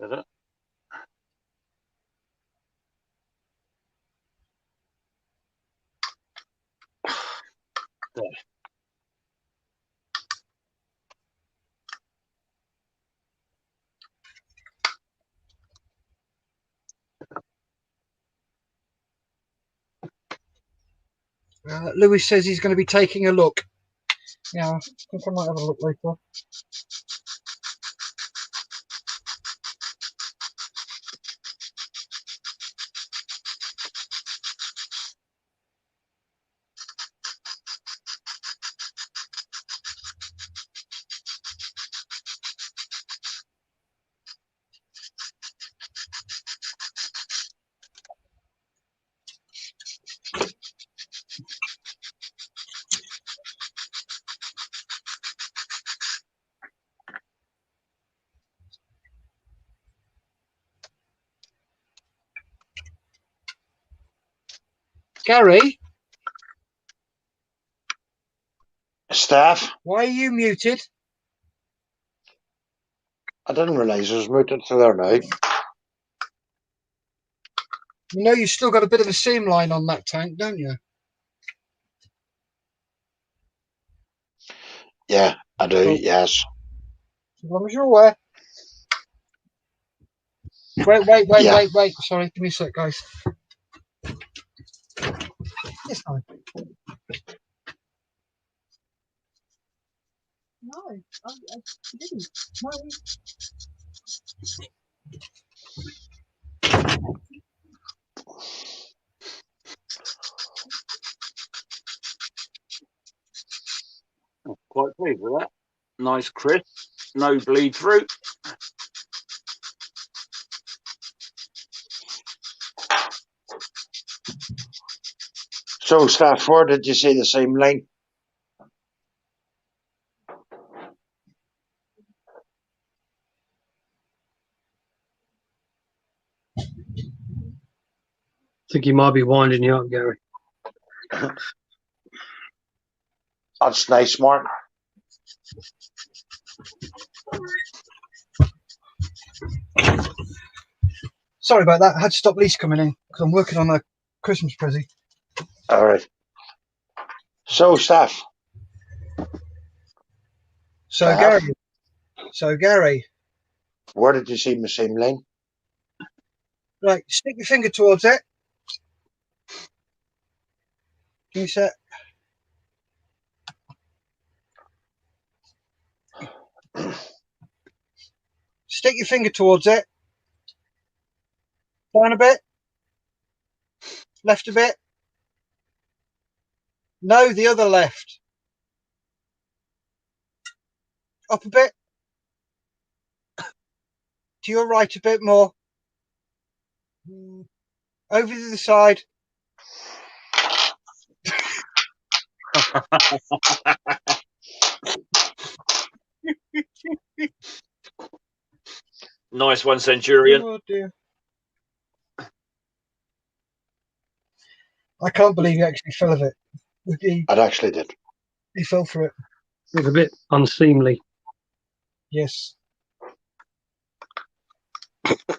Is it? There. Lewis says he's going to be taking a look. Yeah, I think I might have a look later. Gary, Staff, why are you muted? I didn't realise I was muted to there now. You know you've still got a bit of a seam line on that tank, don't you? Yeah, I do, Oh. yes. As long as you're aware. Wait. Sorry, give me a sec, guys. It's fine. No, I didn't. No. Quite pleased with that. Nice crisp, no bleed through. So, Staff, where did you see the same line? I think he might be winding you up, Gary. That's nice, Mark. Sorry about that. I had to stop Lisa coming in because I'm working on a Christmas present. All right. So, Staff. So, Gary. Where did you see the same line? Right, stick your finger towards it. Give me a sec. Stick your finger towards it. Down a bit. Left a bit. No, the other left. Up a bit. To your right a bit more. Over to the side. Nice one, Centurion. Oh dear. I can't believe he actually fell of it. I actually did. He fell for it. It's a bit unseemly. Yes.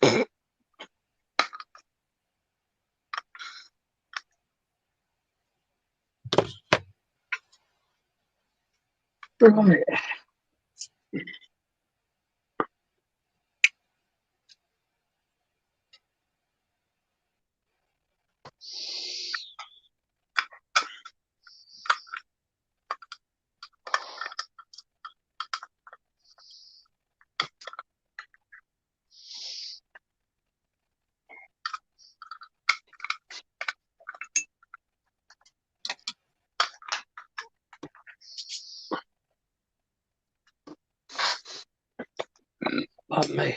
Right. Pardon me.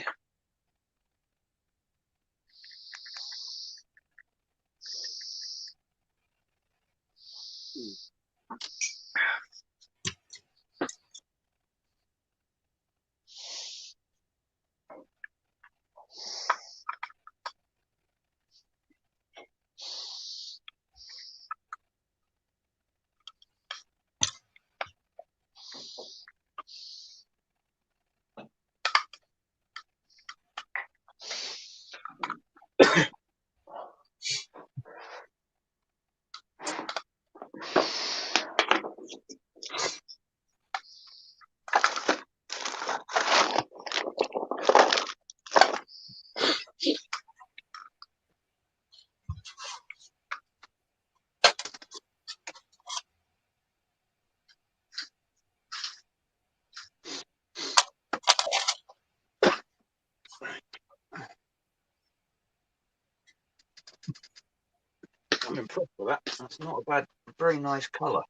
I'm impressed with that. That's not a bad, very nice colour.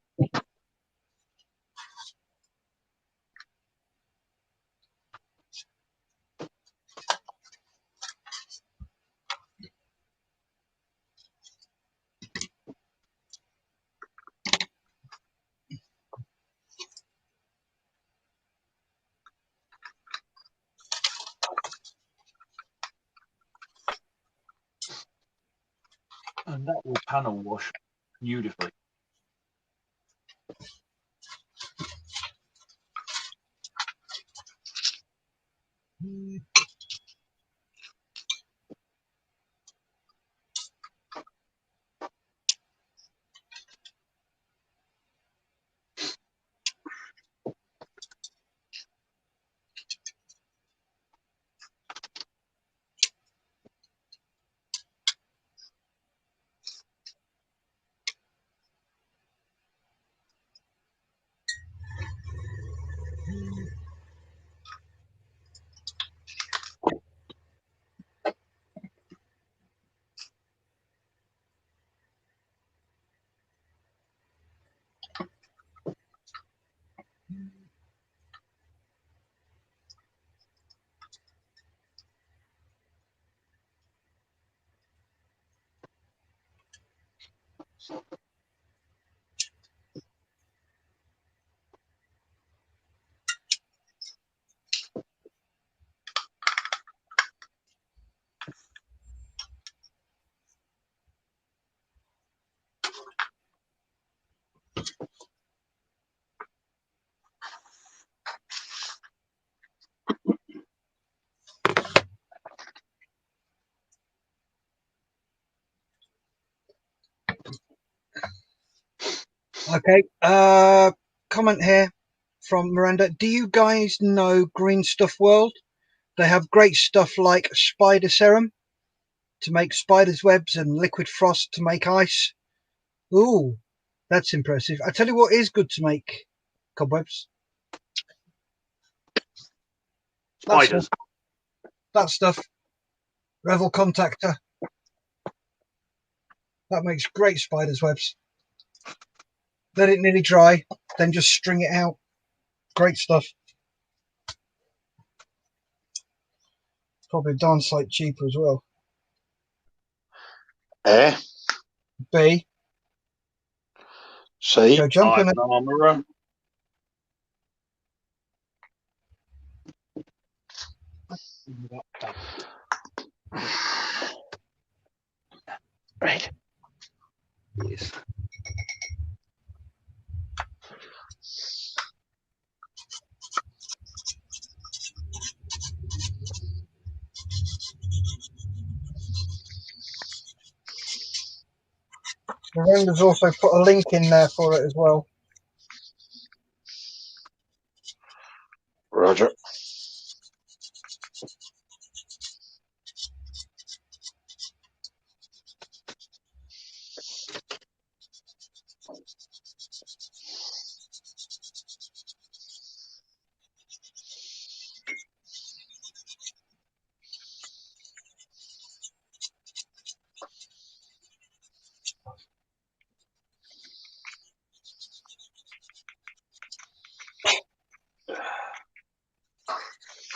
And that will panel wash beautifully. Okay. Comment here from Miranda. Do you guys know Green Stuff World? They have great stuff like spider serum to make spiders' webs and liquid frost to make ice. Ooh, that's impressive. I tell you what is good to make cobwebs. Spiders. That stuff. Revel Contactor. That makes great spiders' webs. Let it nearly dry, then just string it out. Great stuff. Probably a darn sight cheaper as well. Eh? B. See? Go jump in I'm it. an armourer. Right. Yes. Miranda's also put a link in there for it as well. Roger.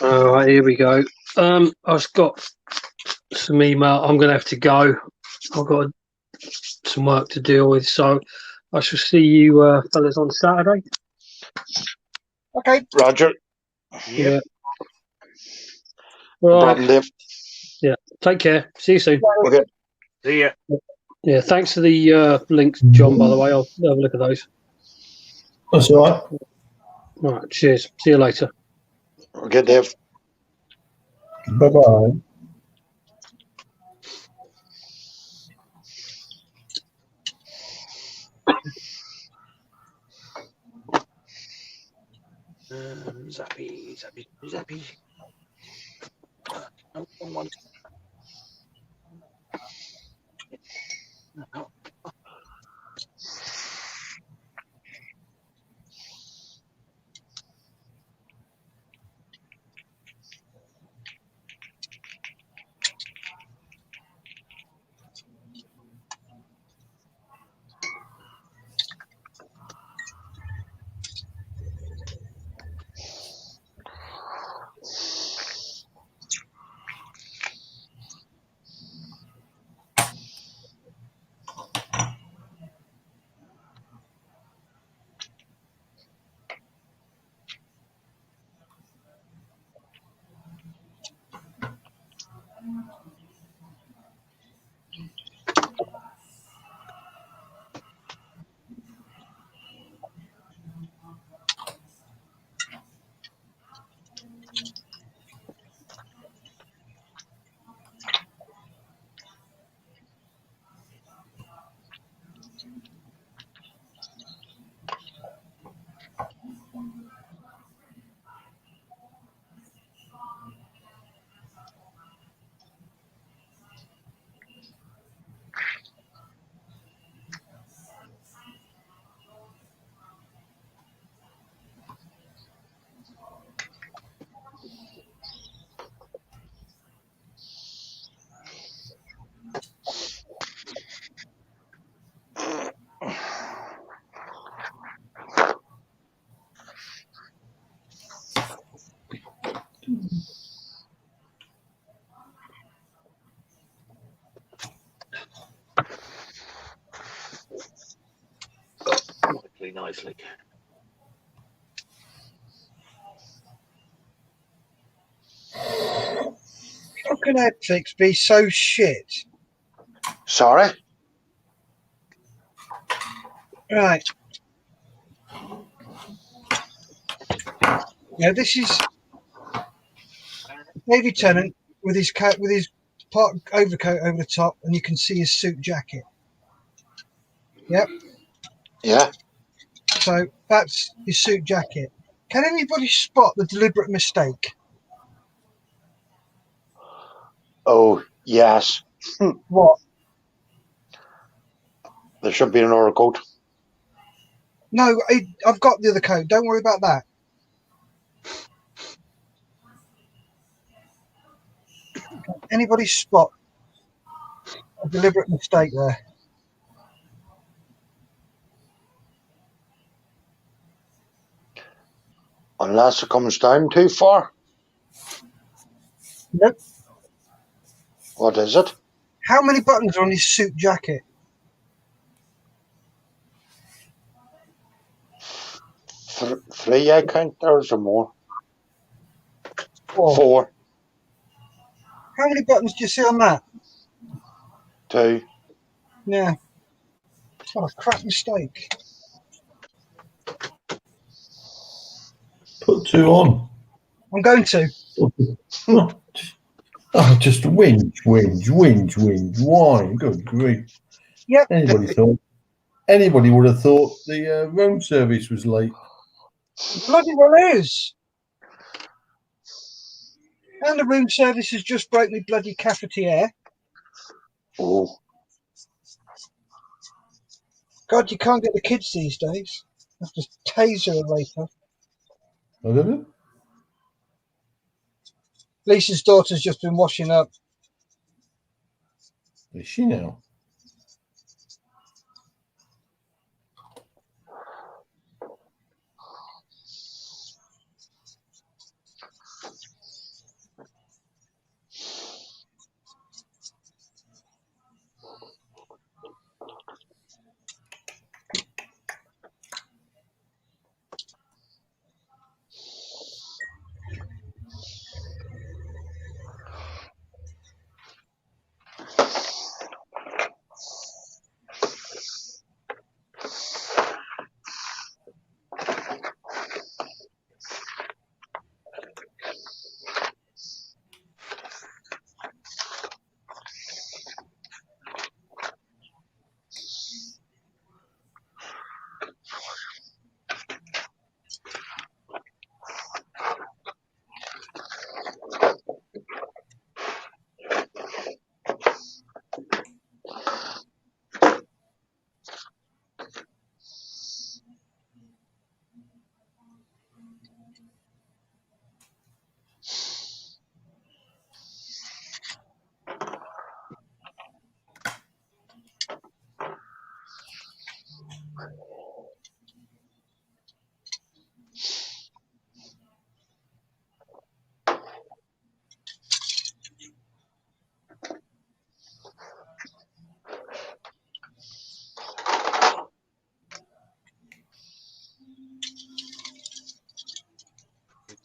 All right, here we go. I've got some email. I'm going to have to go. I've got some work to deal with, so I shall see you fellas on Saturday. Okay. Roger. Yeah. No Right. problem, Dave. Yeah. Take care. See you soon. Okay. See ya. Yeah. Thanks for the links, John. By the way, I'll have a look at those. That's all right. All right. Cheers. See you later. Okay, Dave. Bye-bye. Zappy. Nicely. How can Netflix be so shit? Sorry? Right. Now this is David Tennant with his coat, with his overcoat over the top, and you can see his suit jacket. Yep. Yeah. So that's his suit jacket. Can anybody spot the deliberate mistake? Oh, yes. What? There should be an overcoat. No, I've got the other coat. Don't worry about that. Anybody spot a deliberate mistake there? Unless it comes down too far. Nope. What is it? How many buttons are on his suit jacket? 3, I count. There's more. 4. 4. How many buttons do you see on that? 2. Yeah. What a crap mistake. Put 2 on. I'm going to. Oh, just whinge. Why? Good grief. Yep. Anybody thought anybody would have thought the road service was late. Bloody well is. And the room service has just broke me bloody cafetiere. Oh, God, you can't get the kids these days. You have to taser a raper. I don't know. Lisa's daughter's just been washing up. Is she now?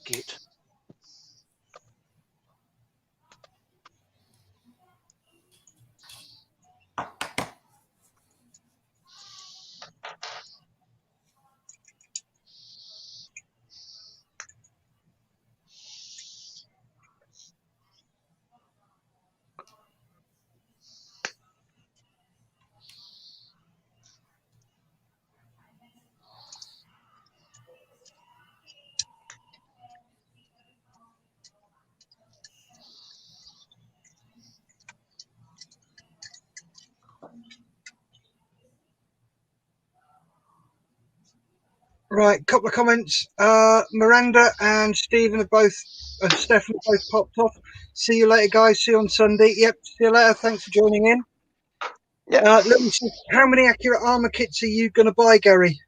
Git. Right, couple of comments. Miranda and Stephen are both, and Stefan both popped off. See you later, guys. See you on Sunday. Yep, see you later. Thanks for joining in. yeah, Lewis, how many accurate armour kits are you going to buy, Gary?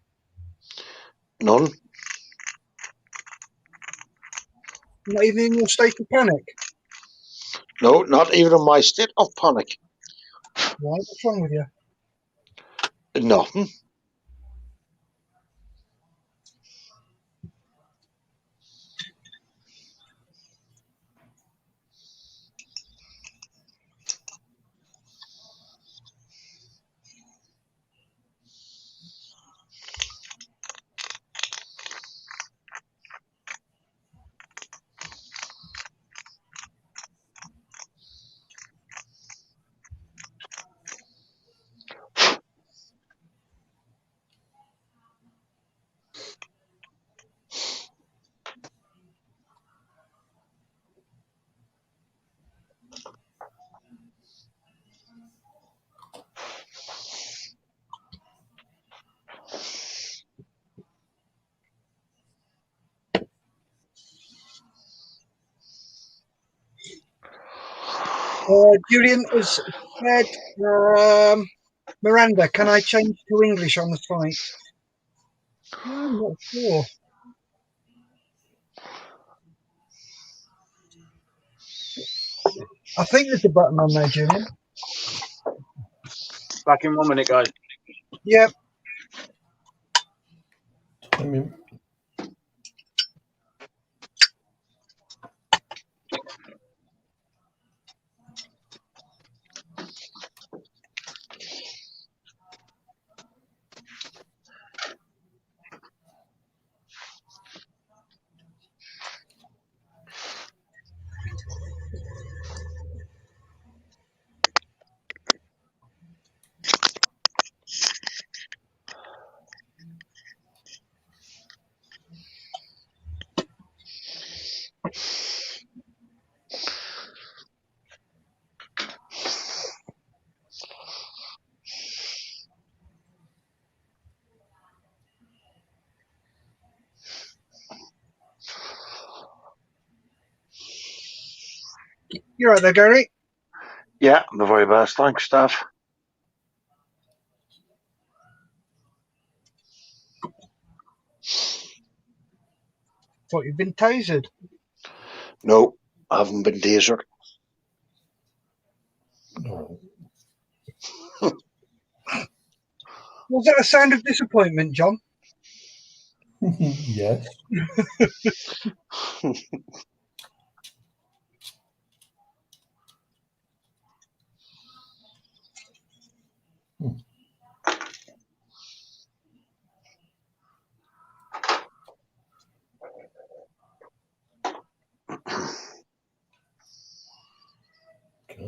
none. Not even in your state of panic? No, not even in my state of panic. Right, what's wrong with you? Nothing. Julian has said, Miranda, can I change to English on the site? I'm not sure. I think there's a button on there, Julian. Back in 1 minute, guys. Yep. I mean, You're right there, Gary. Yeah, I'm the very best. Thanks, Steph. Thought you'd been tasered. No, I haven't been tasered. No. Was that a sound of disappointment, John? Yes. Come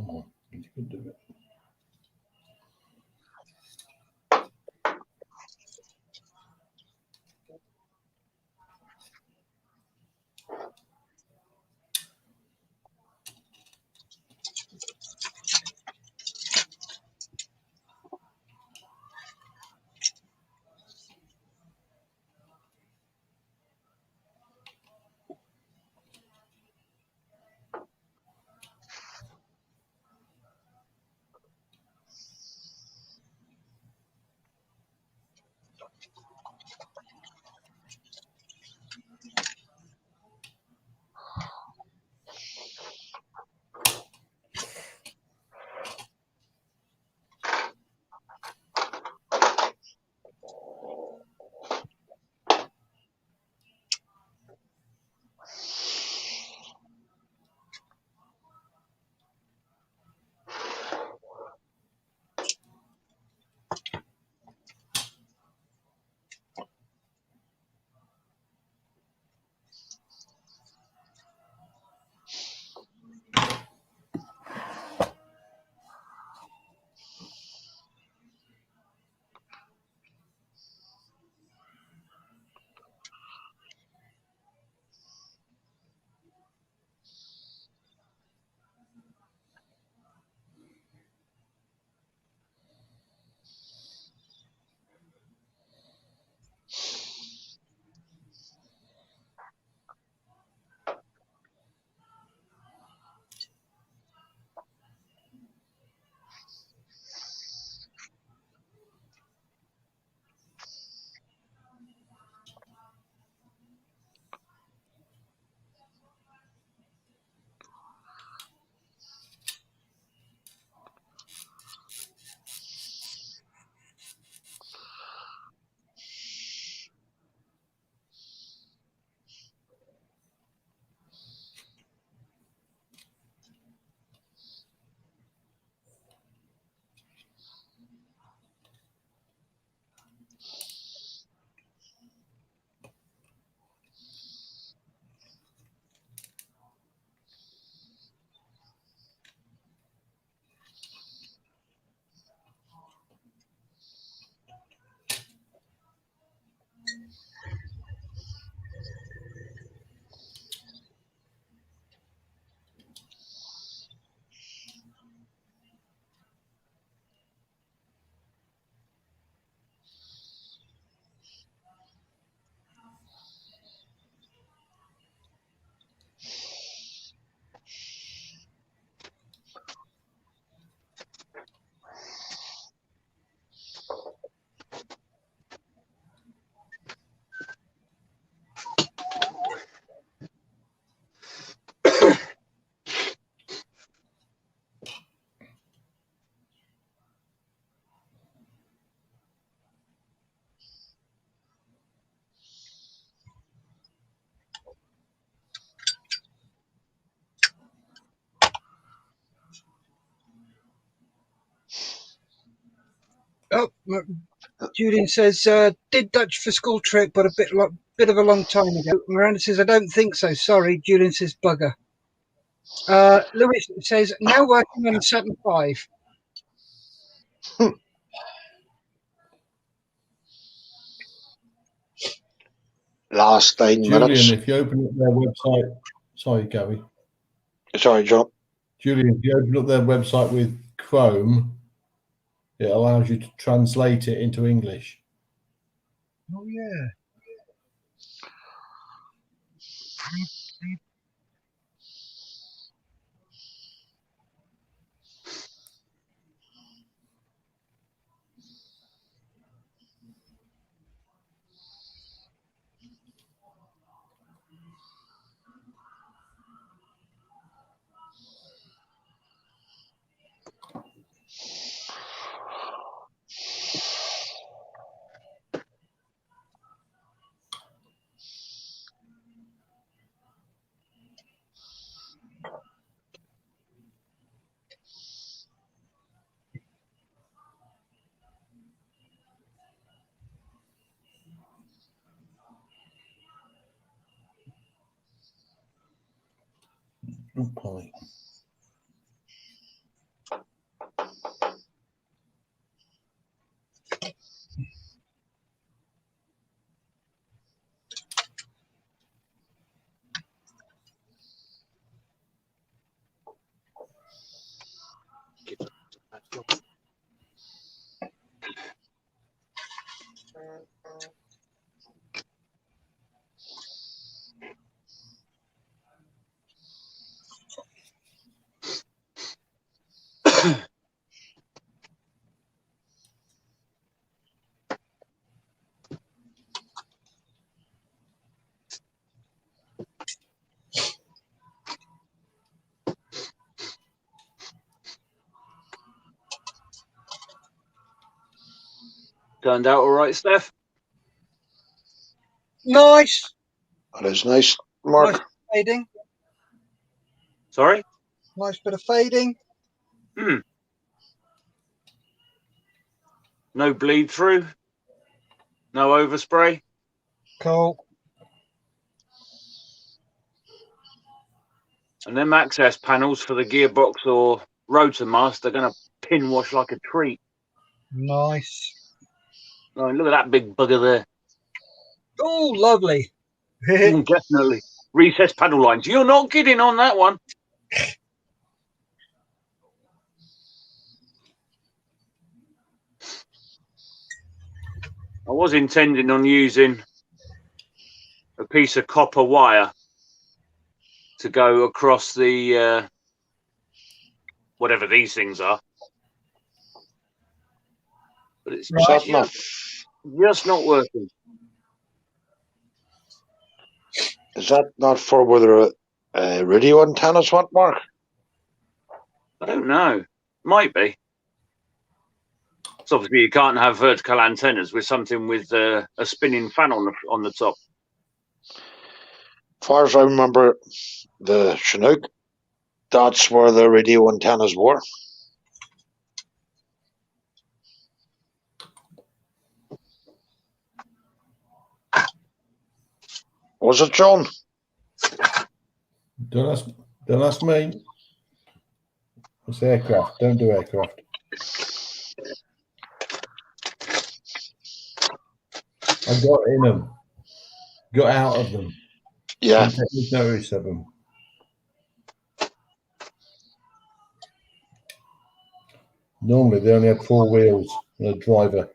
on, you can do it. Oh, Julian says, did Dutch for school trip, but a bit of a long time ago. Miranda says, I don't think so. Sorry. Julian says, bugger. Lewis says, now working on Saturn 5. Last 9 Julian, minutes. if you open up their website, sorry, Gary. Sorry, John. Julian, if you open up their website with Chrome, it allows you to translate it into English. Oh, yeah. Oh, Polly. Turned out all right, Steph. Nice. That is nice, Mark. Nice fading. Sorry. Nice bit of fading. No bleed through. No overspray. Cool. And them access panels for the gearbox or rotor mast are going to pin wash like a treat. Nice. Oh, look at that big bugger there. Oh, lovely. Definitely. Recessed panel lines. You're not kidding on that one. I was intending on using a piece of copper wire to go across the whatever these things are, but it's Right. just not working. Is that not for whether radio antennas want, Mark? I don't know. Might be. So obviously you can't have vertical antennas with something with a spinning fan on the top. As far as I remember, the Chinook, that's where the radio antennas were. Was it, John? Don't ask me. It's aircraft. Don't do aircraft. I got in them. Got out of them. Yeah. Didn't take notice of them. Normally they only had 4 wheels and a driver.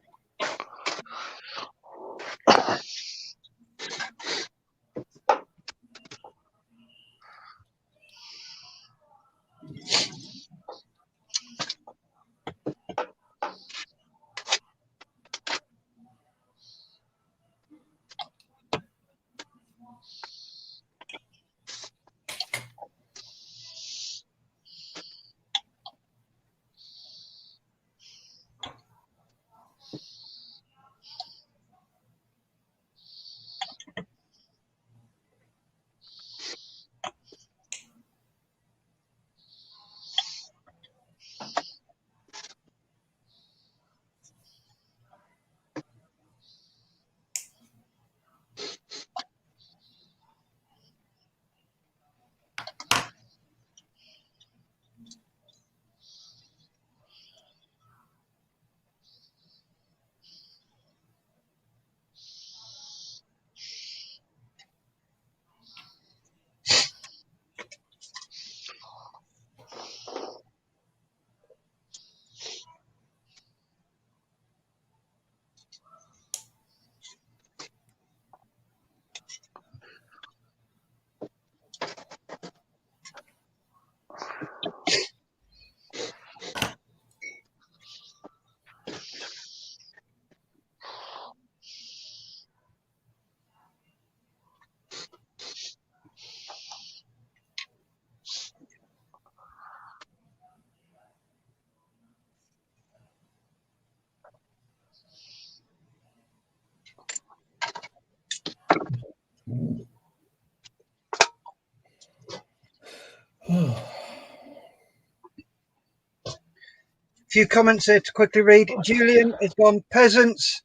Few comments here to quickly read. Julian has gone peasants.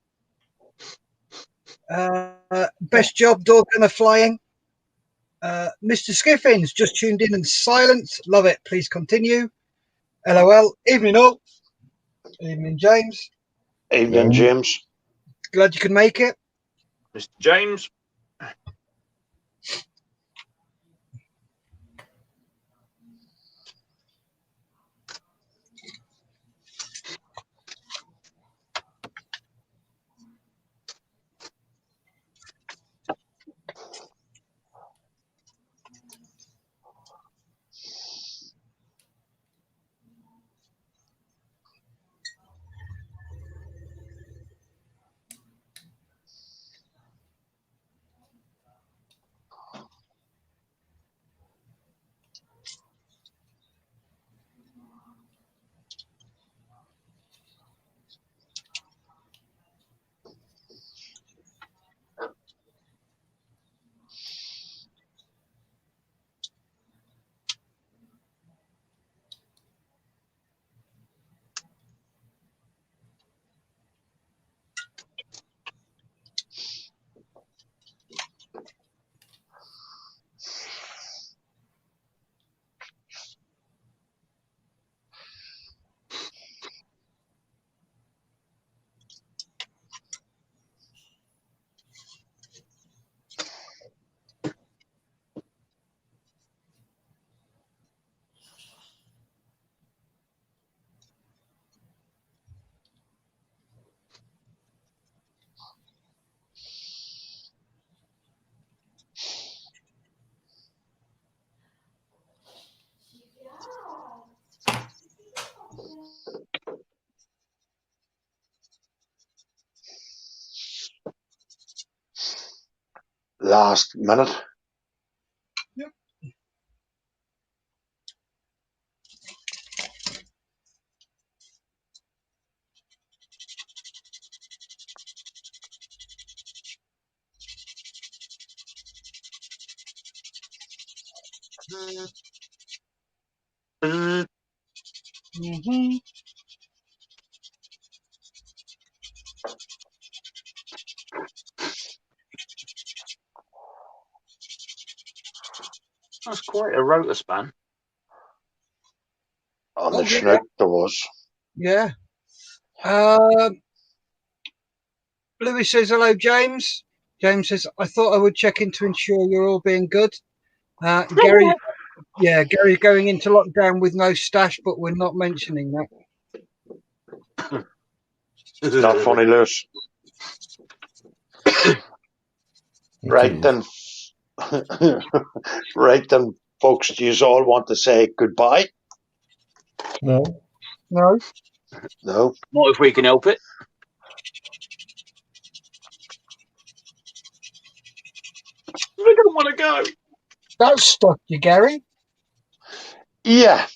Best job, dog gunner flying. Mr. Skiffins just tuned in and silence. Love it. Please continue. LOL. Evening all. Evening, James. Evening, James. Glad you could make it. Mr. James. Last minute. Yep. Mm-hmm. That's quite a rotor span. On Oh, the yeah. Chinook there was. Yeah. Louis says hello, James. James says, I thought I would check in to ensure you're all being good. Gary's going into lockdown with no stash, but we're not mentioning that. Not funny, Lewis. Right then. Right then, folks, do you all want to say goodbye? No. No. No. Not if we can help it. I don't want to go. That stuck you, Gary. Yeah.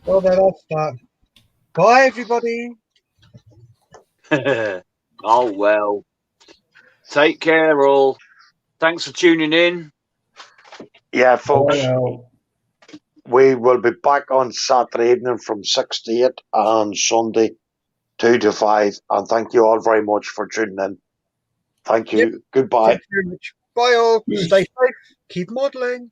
Well, then I'll start. Bye, everybody. Oh, well. Take care, all. Thanks for tuning in. Yeah, folks. Well, We will be back on Saturday evening from 6 to 8 and Sunday 2 to 5. And thank you all very much for tuning in. Thank you. Yep. Goodbye. Thank you very much. Bye, all. Stay safe. Keep modelling.